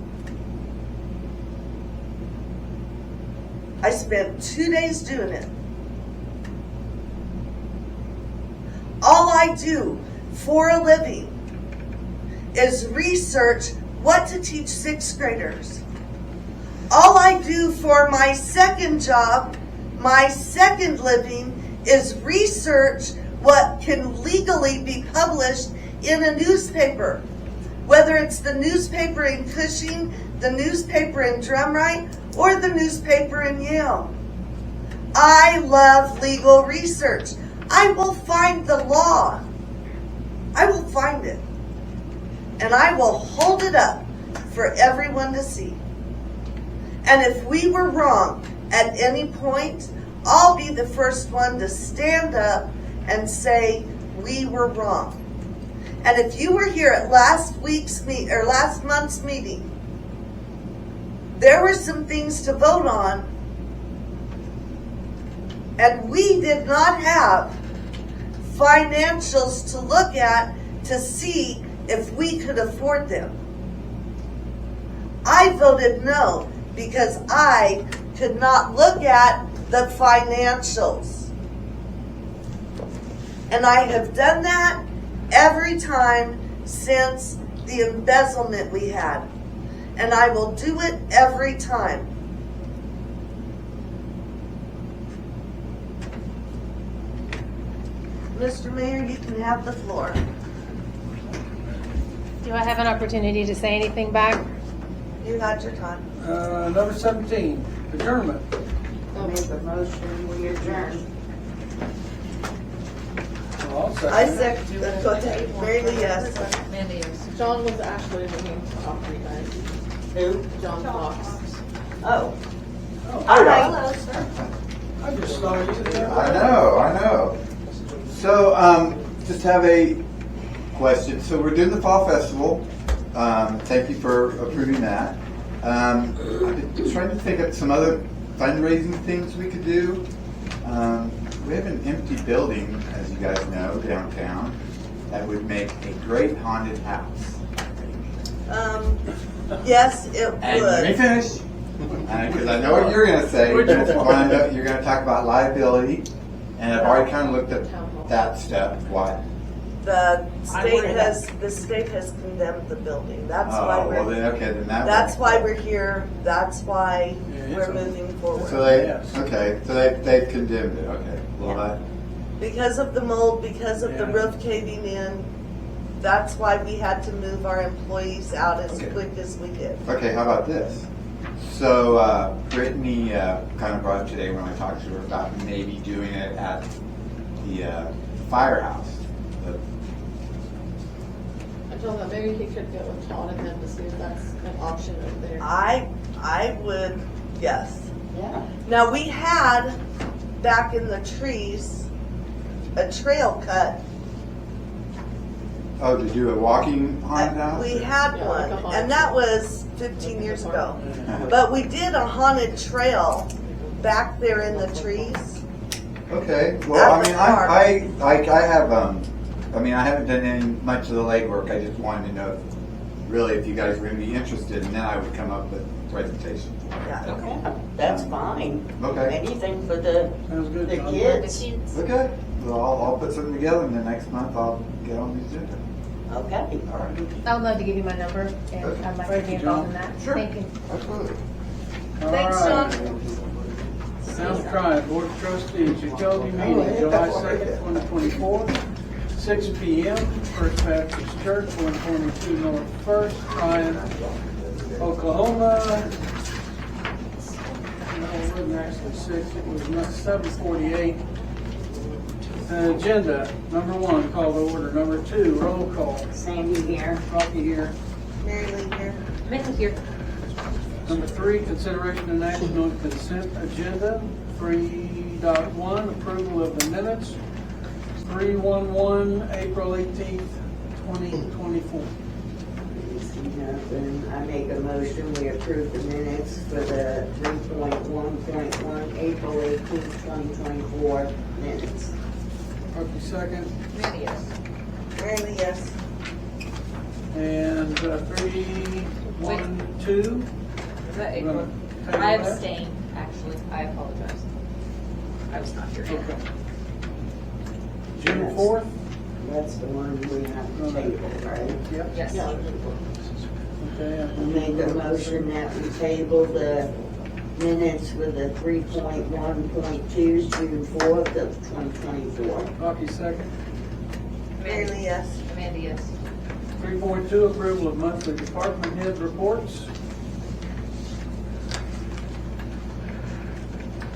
I spent 2 days doing it. All I do for a living is research what to teach 6th graders. All I do for my second job, my second living, is research what can legally be published in a newspaper. Whether it's the newspaper in Cushing, the newspaper in Drumright, or the newspaper in Yale. I love legal research. I will find the law. I will find it. And I will hold it up for everyone to see. And if we were wrong at any point, I'll be the first one to stand up and say we were wrong. And if you were here at last month's meeting, there were some things to vote on, and we did not have financials to look at to see if we could afford them. I voted no because I could not look at the financials. And I have done that every time since the embezzlement we had. And I will do it every time. Mr. Mayor, you can have the floor. Do I have an opportunity to say anything back? You had your time. Number 17, adjournment. I make a motion, we adjourn. I'll I second it. second. Go ahead. Mary Lee, yes. Mandy is. John was actually looking to talk to you guys. Who? John Fox. Oh. Hello, sir. I just saw you there. I know. So, just have a question. So we're doing the Fall Festival. Thank you for approving that. I've been trying to think of some other fundraising things we could do. We have an empty building, as you guys know, downtown, that would make a great haunted house. Yes, it And let me would. finish, because I know what you're going to say. You're going to talk about liability, and I've already kind of looked at that step. What? The state has condemned the building. That's why Well then, okay, then that. that's why we're here. That's why Yeah, we're it's moving forward. So they, Yes. okay, so they've condemned it. Okay, well, Because of the mold, because of the Yeah. roof caving in, that's why we had to move our employees out as Okay. quick as we did. okay. How about this? So Brittany kind of brought up today when I talked to her about maybe doing it at the firehouse. I told him maybe he could get with Todd and them to see if that's an option over there. I would, yes. Yeah. Now, we had, back in the trees, a trail cut. Oh, to do a walking haunted house? We had Yeah, one, like a haunted and that was 15 years ago. But we did a haunted trail back there in the trees. Okay, well, I At the mean, park. I have, I mean, I haven't done any much of the legwork. I just wanted to know if, really if you guys were gonna be interested, and then I would come up with a presentation. Yeah. Okay, that's fine. Okay. Anything for the Sounds good, John. kids. Okay, well, I'll put something together, and then next month I'll get on the agenda. Okay. All right. I would love to give you my number, and I'd like to be involved in that. Sure. Thank you. Absolutely. All Thanks, right. John. Now, Tryon Board of Trustees, utility meeting, July 2nd, 2024, 6 p.m., First Baptist Church, 122 North First, Tryon, Oklahoma. No, it wasn't actually 6, it was 7:48. Agenda, number 1, call to order. Number 2, roll call. Sandy here. Rocky here. Mary Lee here. Mickey here. Number 3, consideration and action on consent agenda. 3.1, approval of the minutes. 3/11, April 18th, 2024. Nothing. I make a motion, we approve the minutes for the 3.1.1 April 18th, 2024 minutes. Rocky second. Mandy, yes. Mary Lee, yes. And 3.1.2. Is that We're gonna April? table I that? abstained, actually. I apologize. I was not here yet. Okay. June 4th. That's the one we have to table, right? Yep. Yes. Okay. I make a motion that we table the minutes with the 3.1.2 June 4th of 2024. Rocky second. Mary Lee, yes. Mandy, yes. 3.2, approval of monthly department head reports.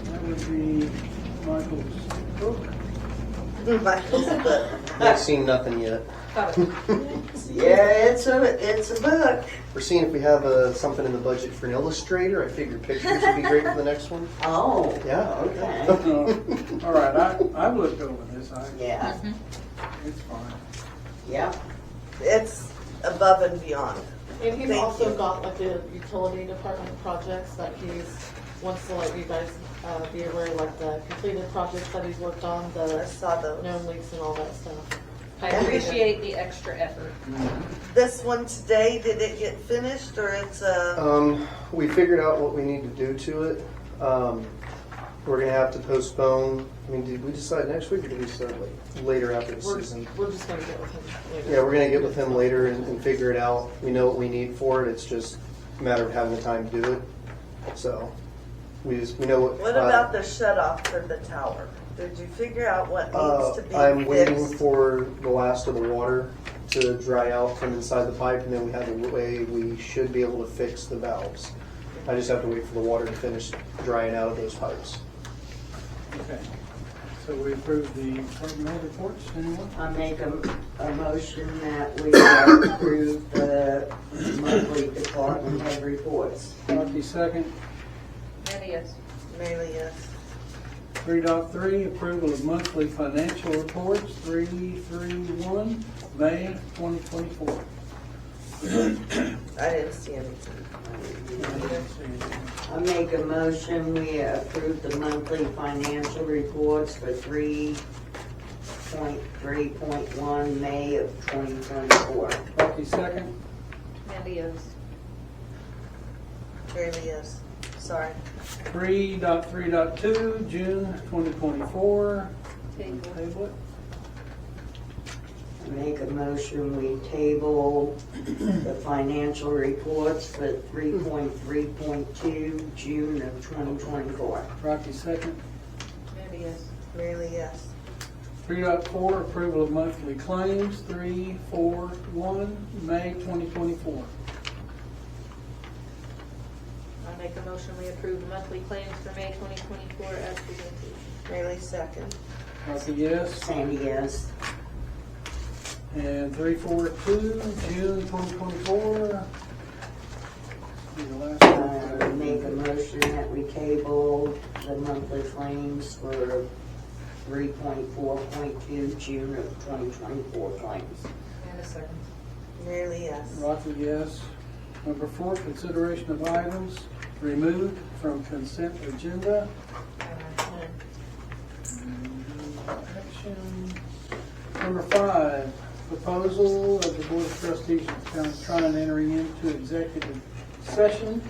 That would be Michael's book. Michael's book. I've seen nothing yet. Got it. Yeah, it's a book. We're seeing if we have something in the budget for an illustrator. I figured pictures would be great for the next one. Oh. Yeah. Okay. All right, I've looked over this. Yeah. It's fine. Yeah. It's above and beyond. And he's Thank also you. got like the utility department projects that he's wants to let you guys be aware, like the completed projects that he's worked on, I the saw those. known leaks and all that stuff. I appreciate the extra effort. This one today, did it get finished, or it's a? We figured out what we need to do to it. We're gonna have to postpone. I mean, did we decide next week, or did we start later after the We're season? just gonna get with him later. Yeah, we're gonna get with him later and figure it out. We know what we need for it. It's just a matter of having the time to do it. So we know what. What about the shut off for the tower? Did you figure out what needs to be I'm waiting fixed? for the last of the water to dry out from inside the pipe, and then we have a way we should be able to fix the valves. I just have to wait for the water to finish drying out of those pipes. Okay. So we approve the department head reports. Anyone? I make a motion that we approve the monthly department head reports. Rocky second. Mandy, yes. Mary Lee, yes. 3.3, approval of monthly financial reports, 3/31, May 2024. I didn't see anything. I make a motion, we approve the monthly financial reports for 3.3.1 May of 2024. Rocky second. Mandy, yes. Mary Lee, yes. Sorry. 3.3.2, June 2024. Table. Table it. I make a motion, we table the financial reports for 3.3.2 June of 2024. Rocky second. Mandy, yes. Mary Lee, yes. 3.4, approval of monthly claims, 3/4/1, May 2024. I make a motion, we approve the monthly claims for May 2024 as presented. Bailey second. Rocky, yes. Sandy, yes. And 342, June 2024. Be the last one. Make a motion that we table the monthly claims for 3.4.2 June of 2024 claims. And a second. Bailey, yes. Rocky, yes. Number 4, consideration of items removed from consent agenda. Action. Number 5, proposal of the Board of Trustees of the Town of Tryon entering into executive session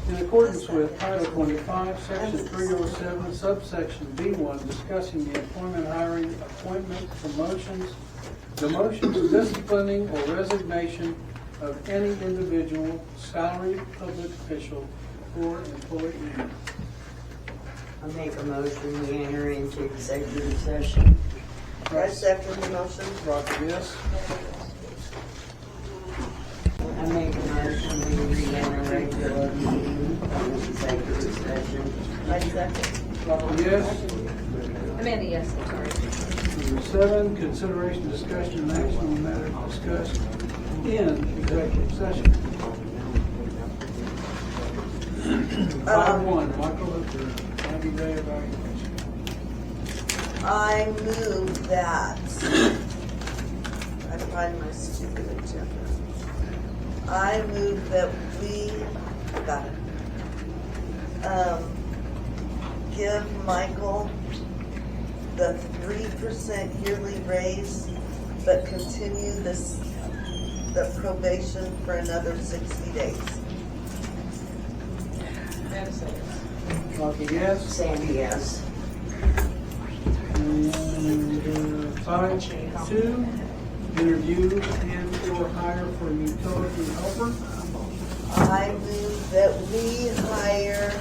in accordance with Title 25, Section 307, subsection B1, discussing the employment, hiring, appointment, promotions, demotions, disciplining, or resignation of any individual, salaried public official, or employee. I make a motion we enter into executive session. I second the motion. Rocky, yes. I make a motion we re-enter regular meeting from executive session. I second. Rocky, yes. Amanda, yes, I'm sorry. Number 7, consideration, discussion, and action on matters discussed in executive session. 5.1, Michael Luther, 90-day evaluation. I move that, I find my stupid agenda. I move that we, got it. Give Michael the 3% yearly raise, but continue the probation for another 60 days. And a second. Rocky, yes. Sandy, yes. And 5.2, interview and or hire for utility helper. I move that we hire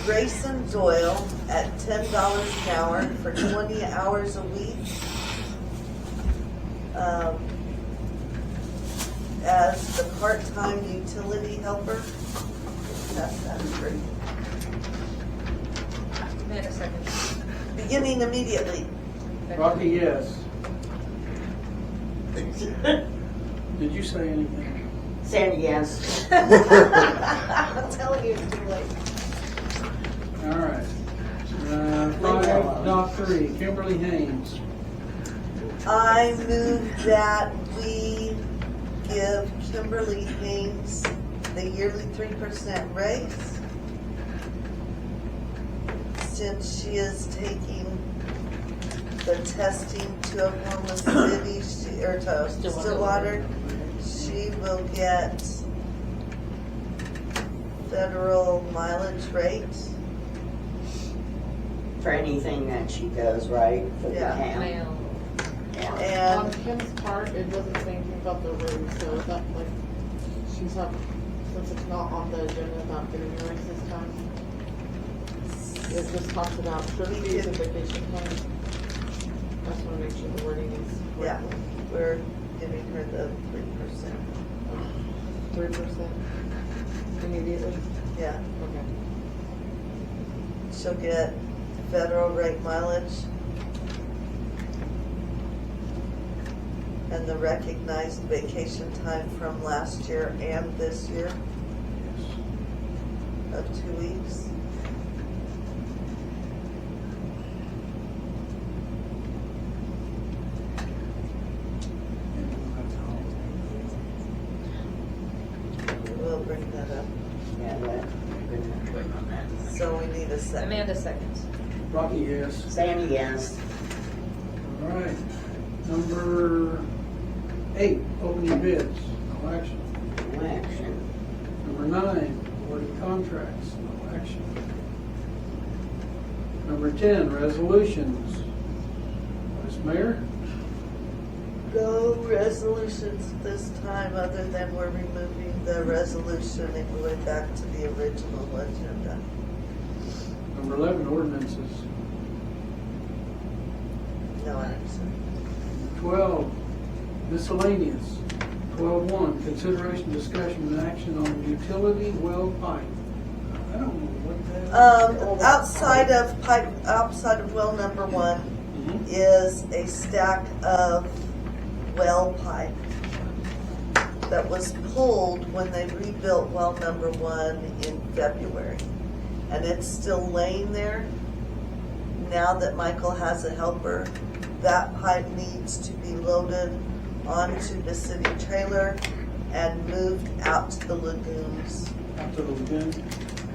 Grayson Doyle at $10 an hour for 20 hours a week. As the part-time utility helper. That's free. And a second. Beginning immediately. Rocky, yes. Did you say anything? Sandy, yes. I'm telling you, it's too late. All right. 5.3, Kimberly Haynes. I move that we give Kimberly Haynes the yearly 3% raise since she is taking the testing to Oklahoma City, or to Stillwater. She will get federal mileage rate. For anything that she does, right? For the Yeah. town. Mail. Yeah. On And Kim's part, it doesn't say anything about the room, so that, like, she's not, since it's not on the agenda about getting a raise this time. It just talks about trustees and vacation time. I just wanna make sure the wording is yeah, correct. we're giving her the 3%. 3% immediately, Yeah, okay. she'll get federal rate mileage and the recognized vacation time from last year and this year of 2 weeks. We'll bring that up. Yeah, that, wait on that. So we need a second. Amanda seconds. Rocky, yes. Sandy, yes. All right. Number 8, opening bids, no action. No action. Number 9, awarding contracts, no action. Number 10, resolutions. Vice Mayor? No resolutions this time, other than we're removing the resolution and going back to the original agenda. Number 11, ordinances. No action. 12, miscellaneous. 12.1, consideration, discussion, and action on utility well pipe. I don't know what that is. Outside of well number 1 is a stack of well pipe that was pulled when they rebuilt well number 1 in February. And it's still laying there. Now that Michael has a helper, that pipe needs to be loaded onto the city trailer and moved out to the lagoons. Out to the lagoon?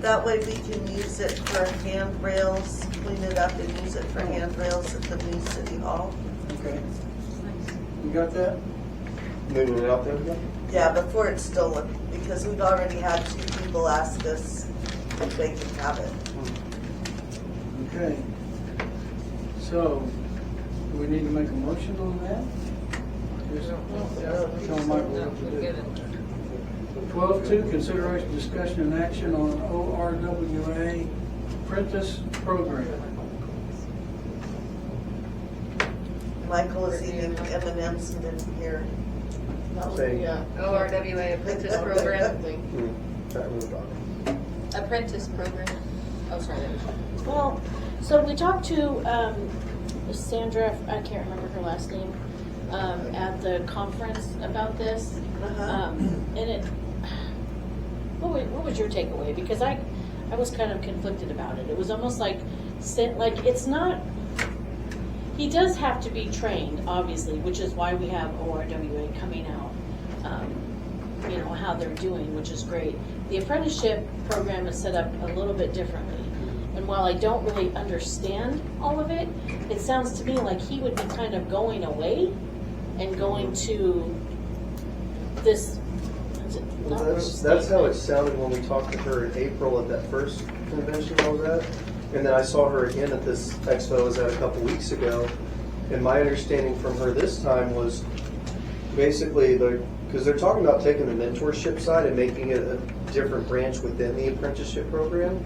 That way we can use it for handrails, clean it up and use it for handrails at the new city hall. Okay. You got that? Moving it out there again? Yeah, before it's stolen, because we've already had 2 people ask us if they can have it. Okay. So, do we need to make a motion on that? Just tell Michael what to do. 12.2, consideration, discussion, and action on ORWA apprentice program. Michael is eating M&Ms and didn't hear. That would Same. be a ORWA apprentice program. thing. That moved on. Apprentice program. Oh, sorry. that was- Well, so we talked to Sandra, I can't remember her last name, at the conference about this. And it, what was your takeaway? Because I was kind of conflicted about it. It was almost like it's not, he does have to be trained, obviously, which is why we have ORWA coming out. You know, how they're doing, which is great. The apprenticeship program is set up a little bit differently. And while I don't really understand all of it, it sounds to me like he would be kind of going away and going to this. Well, that's how it sounded when we talked to her in April at that first convention I was at. And then I saw her again at this expo I was at a couple weeks ago. And my understanding from her this time was basically because they're talking about taking the mentorship side and making it a different branch within the apprenticeship program.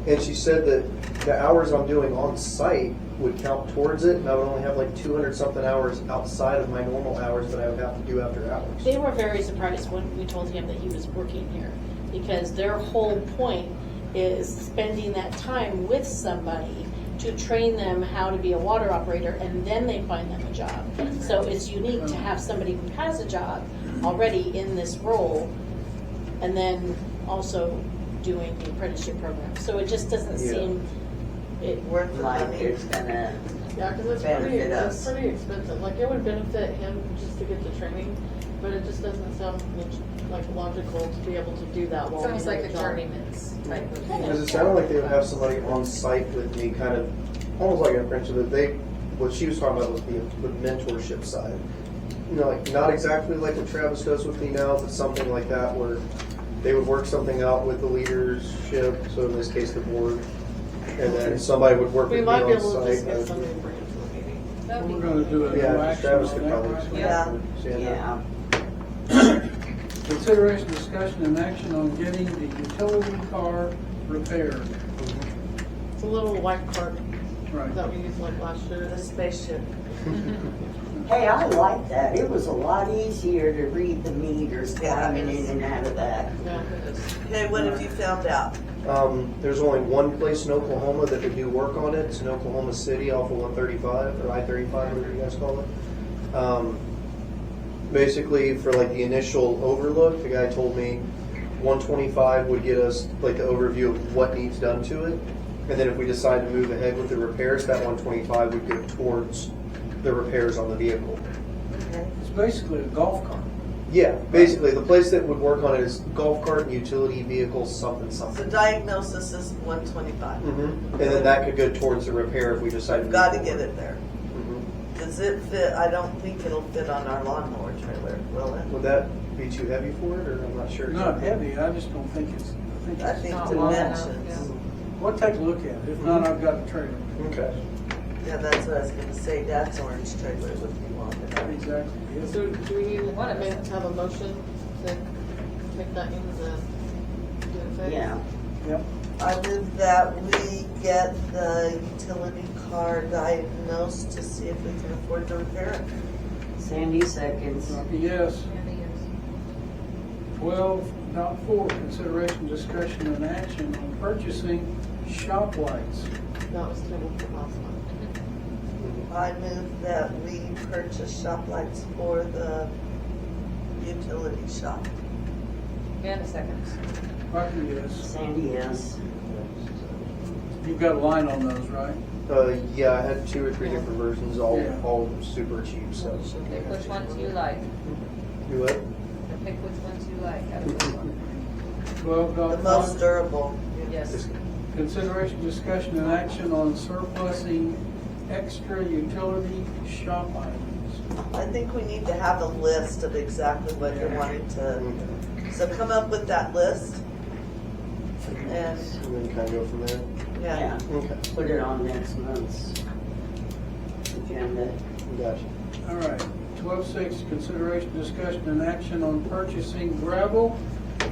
And she said that the hours I'm doing on site would count towards it, and I would only have like 200 something hours outside of my normal hours that I would have to do after hours. They were very surprised when we told him that he was working here, because their whole point is spending that time with somebody to train them how to be a water operator, and then they find them a job. So it's unique to have somebody who has a job already in this role, and then also doing the apprenticeship program. So it just doesn't seem Worth the Like money. it's gonna, Yeah, because it's Benefit us. pretty expensive. Like, it would benefit him just to get the training, but it just doesn't sound like logical to be able to do that while It's almost he's like in a the job. journeyman's type of thing. Because it sounded like they would have somebody on site with me, kind of almost like an apprenticeship. What she was talking about was the mentorship side. You know, like not exactly like what Travis does with me now, but something like that where they would work something out with the leadership. So in this case, the board, and then somebody would work We with me might be on able to just site. get somebody to bring it to the meeting. That'd be We're gonna do a no Yeah, action Travis on could that, probably right? explain Yeah. that to Sandra. yeah. Consideration, discussion, and action on getting the utility car repaired. It's a little white cart Right. that we used like last year. The spaceship. Hey, I like that. It was a lot easier to read the meters coming in and out of that. Yeah, it is. Okay, what have you found out? There's only one place in Oklahoma that could do work on it. It's in Oklahoma City off of 135 or I-35, whatever you guys call it. Basically, for like the initial overlook, the guy told me 125 would get us like the overview of what needs done to it. And then if we decide to move ahead with the repairs, that 125 would go towards the repairs on the vehicle. Okay. It's basically a golf cart. Yeah, basically, the place that would work on it is golf cart, utility vehicles, something, So something. diagnosis is 125. And then that could go towards the repair if we decide to move Got to forward. get it there. Mhm. Does it fit? I don't think it'll fit on our lawnmower trailer, will it? Would that be too heavy for it, or I'm not sure? Not heavy, I just don't think it's, I think not long enough, dimensions. We'll take a look at it. If not, I've got a trailer. Okay. Yeah, that's what I was gonna say. Dad's orange trailer would be long enough. Exactly. yes. So do we need One of us. to have a motion to take that in the, do it fixed? Yeah. Yep. I move that we get the utility car diagnosed to see if we can afford to repair it. Sandy seconds. Rocky, yes. Sandy, yes. 12.4, consideration, discussion, and action on purchasing shop lights. That was tabled for last month. I move that we purchase shop lights for the utility shop. And a second. Parker, yes. Sandy, yes. You've got a line on those, right? Yeah, I had 2 or 3 different versions, all Yeah. all super cheap. So Pick which ones you like. do it. Pick which ones you like out of those ones. 12.5. The most durable. Yes. Consideration, discussion, and action on surplusing extra utility shop items. I think we need to have a list of exactly what you're wanting to, so come up with that list. And, And then kind of go from there. yeah. Okay. Put it on next month's agenda. Gotcha. All right. 12.6, consideration, discussion, and action on purchasing gravel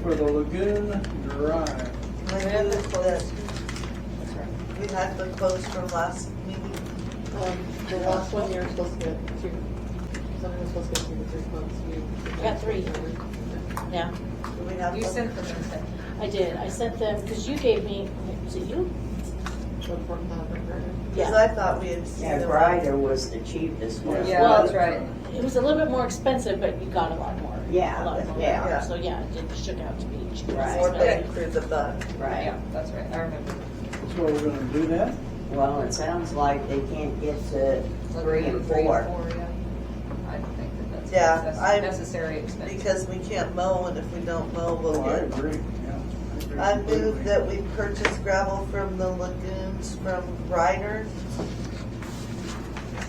for the Lagoon Drive. I move that we had the quotes from last meeting. The last one you're supposed to get 2. Somebody was supposed to get 2 to 3 quotes. You Got 3. Yeah, Do we have You them? sent them instead. I did. I sent them, because you gave me, was it you? showed 4,000 graded. Because I thought we had seen Yeah, them. Brighter was the cheapest one. Yeah, Well, that's right. It was a little bit more expensive, but you got a lot more. Yeah, A lot more. yeah. So yeah, it shook out to be cheap. Right. More bang for the buck. Right. Yeah, that's right. I remember. So we're gonna do that? Well, it sounds like they can't get to 3 and 4. Yeah. I think that's Yeah, I- necessary expense. Because we can't mow, and if we don't mow, we'll Oh, I get. agree, yeah. I move completely. that we purchase gravel from the lagoons from Ryder.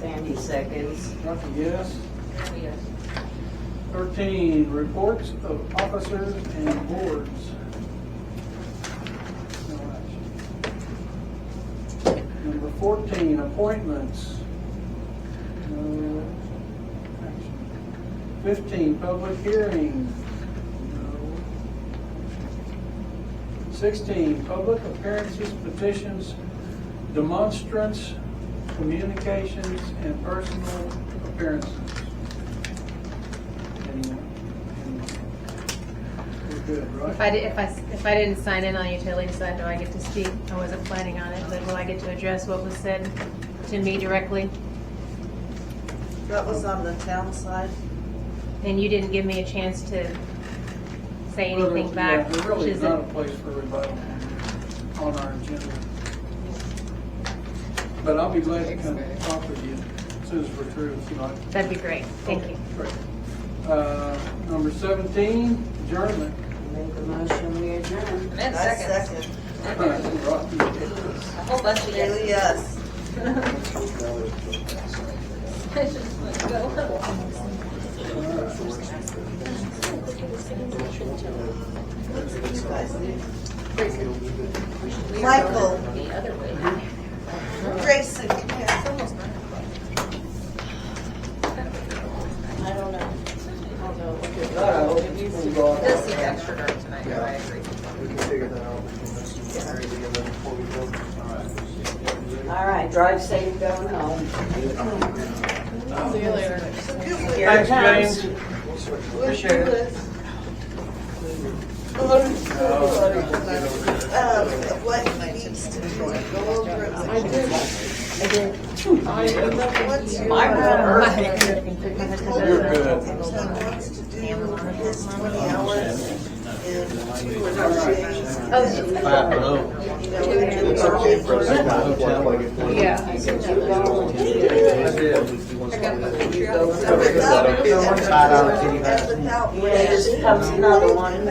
Sandy seconds. Parker, yes. Yes. 13, reports of officers and boards. No action. Number 14, appointments. No action. 15, public hearing. No. 16, public appearances, petitions, demonstrants, communications, and personal appearances. Anyone? We're good, right? If I didn't sign in on the utility side, do I get to speak? I wasn't planning on it, but will I get to address what was said to me directly? That was on the town side. And you didn't give me a chance to say Well, anything yeah, back, There really which is is not a place for rebuttal on our agenda. But I'll be glad to come talk with you as soon as we're through, if you like. that'd be great. Thank you. Great. Number 17, adjournment. Make a motion, we adjourn. I'm in I second. second. A whole bunch of Haley, yes. yes. Let's go. Michael, The other way. Grayson, come here. I don't know. It does seem extra dark tonight, though, I agree. We can figure that out between this and then before we go. All right, drive safe going home. See you later. Here it comes. Appreciate it. What he needs to do is go over it. I did. I ended up What's your? My brother. You're good. He wants to do his 20 hours in 2 or 3 days. Yeah. Yeah, just comes another one.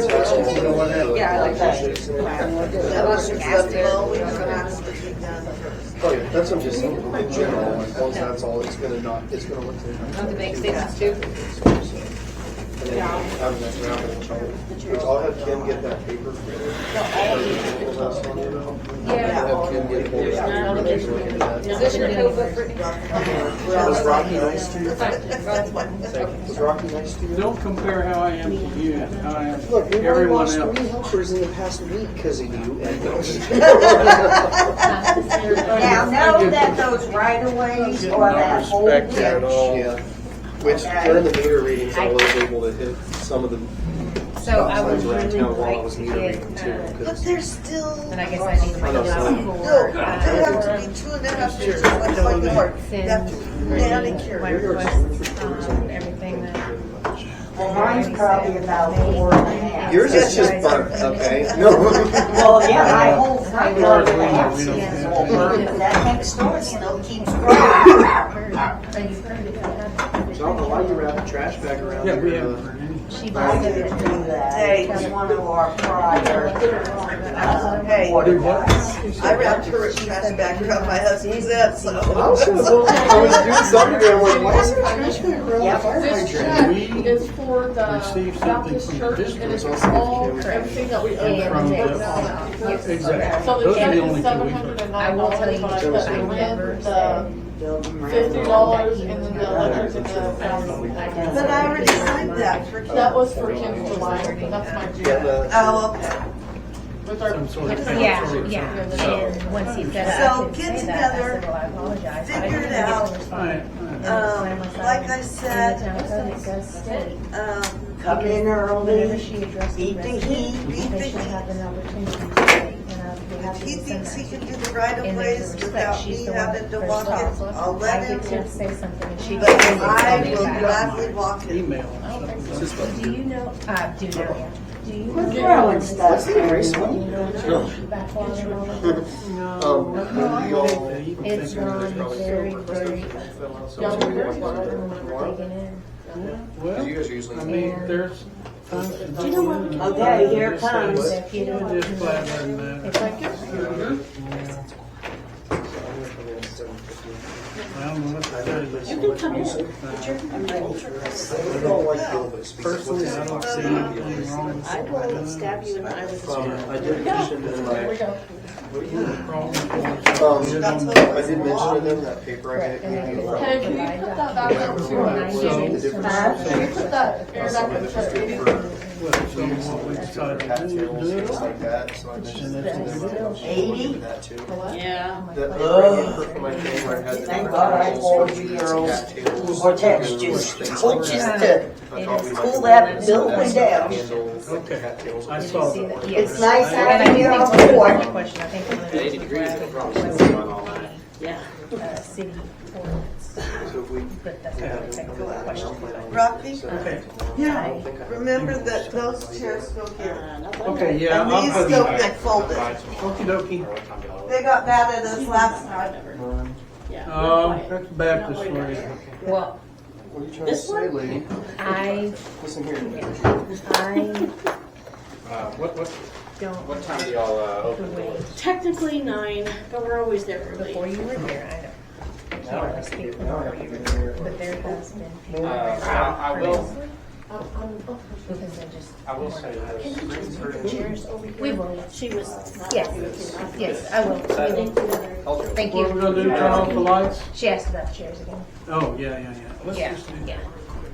Yeah, I like that. Oh yeah, that's what I'm just saying. In general, once that's all, it's gonna look good. Want the big sticks too? I'll have Kim get that paper. Have Kim get hold of that. Is this your notebook, Brittany? Was Rocky nice to you? Was Rocky nice to you? Don't compare how I am to you and how I am Look, to we've only everyone lost else. 3 helpers in the past week because of you. And Now, know that those right-of-ways or that whole respect there at ditch. all. Yeah. Which during the meter readings, I was able to hit some of the So I would signs around really town while I like was to meter get, reading too. But 'cause they're still, and I guess I need to find out no, for, they have to be 2.5 inches away from my yard. They have to be down and my carry. requests, everything that. Well, mine's probably about 4.5. yours is just burnt, okay? No. Well, yeah, my whole front yard of the house We don't is have all to. burnt, but that next door still keeps growing. But you've heard it, So I don't know why you wrap a trash bag around Yeah, we your, haven't heard any. she I does didn't it. do that. It's one of our prior, Hey, water guys. I wrapped her trash bag around my husband's head, so. I was doing something there, I'm like, why is there a trash bag around Yeah. the fire This hydrant? check We is for the received something Baptist from the church, district. and it's all, everything that we owe And them. they- Yes. Exactly. So the Those are check the is only two we $709, I will tell you, but I I put the never rent, said. $50, and then the electric and the. But I already signed that for Kim. That was for Kim's July, that's my Yeah, June. the, Oh, okay. With our. Some sort of Yeah, thing. yeah, and once he said it, So I could get say that, I together, said, well, I apologize. but I figure didn't it get out. the response. Right, And right. then slam myself Like I in said, the town code, it does state, Come in whenever early, she addressed the beat the resident, heat, beat the they should heat. have an opportunity to say, and I'll be If happy he to send thinks he that. can do the right of And ways there's a respect, without she's me the one having to first walk off. it, I'll I let him. get to say something, and she But can I say will back. gladly walk it. Email or something. Do you know, do know, yeah. Do you Quit know? throwing stuff What's the erase one? Backlog and all of this? y'all, It's gone very, very, so we want to taken in. Well, you guys are usually. I mean, there's times to do it. Okay, here it comes. If you don't- Just glad that matters. If I could- I don't know what to tell you. You can come in. Personally, I don't see anything wrong with I will stab you in the eye with this one. I did mention in There we my, go. the problem. I did mention in them that paper I gave you. Hey, can you put that back up to, The difference. can you put that air back up to Well, so what we decided to do, Cattails, do things it. like that, so I mentioned And that's the deal. 80? that too. Yeah. The paper I put for my thing where it had the Thank God I called you girls, or text you, told you to pull that building down. Okay, I saw that. It's nice And I having do you think on one of the board. question, I think one of the. 80 degrees, was, they probably still run all night. Yeah. City ordinance, So if we. but that's not a technical question. Rocky, Okay. yeah, remember that those chairs go here. Okay, yeah, And I'll these put go them get back. folded. Okey dokey. They got mad at us last time. Yeah. Oh, that's Baptist for you. Well, What are you trying to This say, one? lady? I Listen here. What don't time do y'all open? the way Technically 9, but we're always there early. before you were there, I can't really speak for where you were there, but there has been people I will. because they just. I will say this. Chairs over here. We will. She was not Yes. happy with you. Yes, I will. We will. Thank What are we you. gonna do, turn off the lights? She asked about the chairs again. Oh, yeah. Let's Yeah, just do yeah.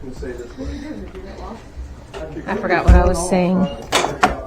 We'll say this way. I forgot what I was saying.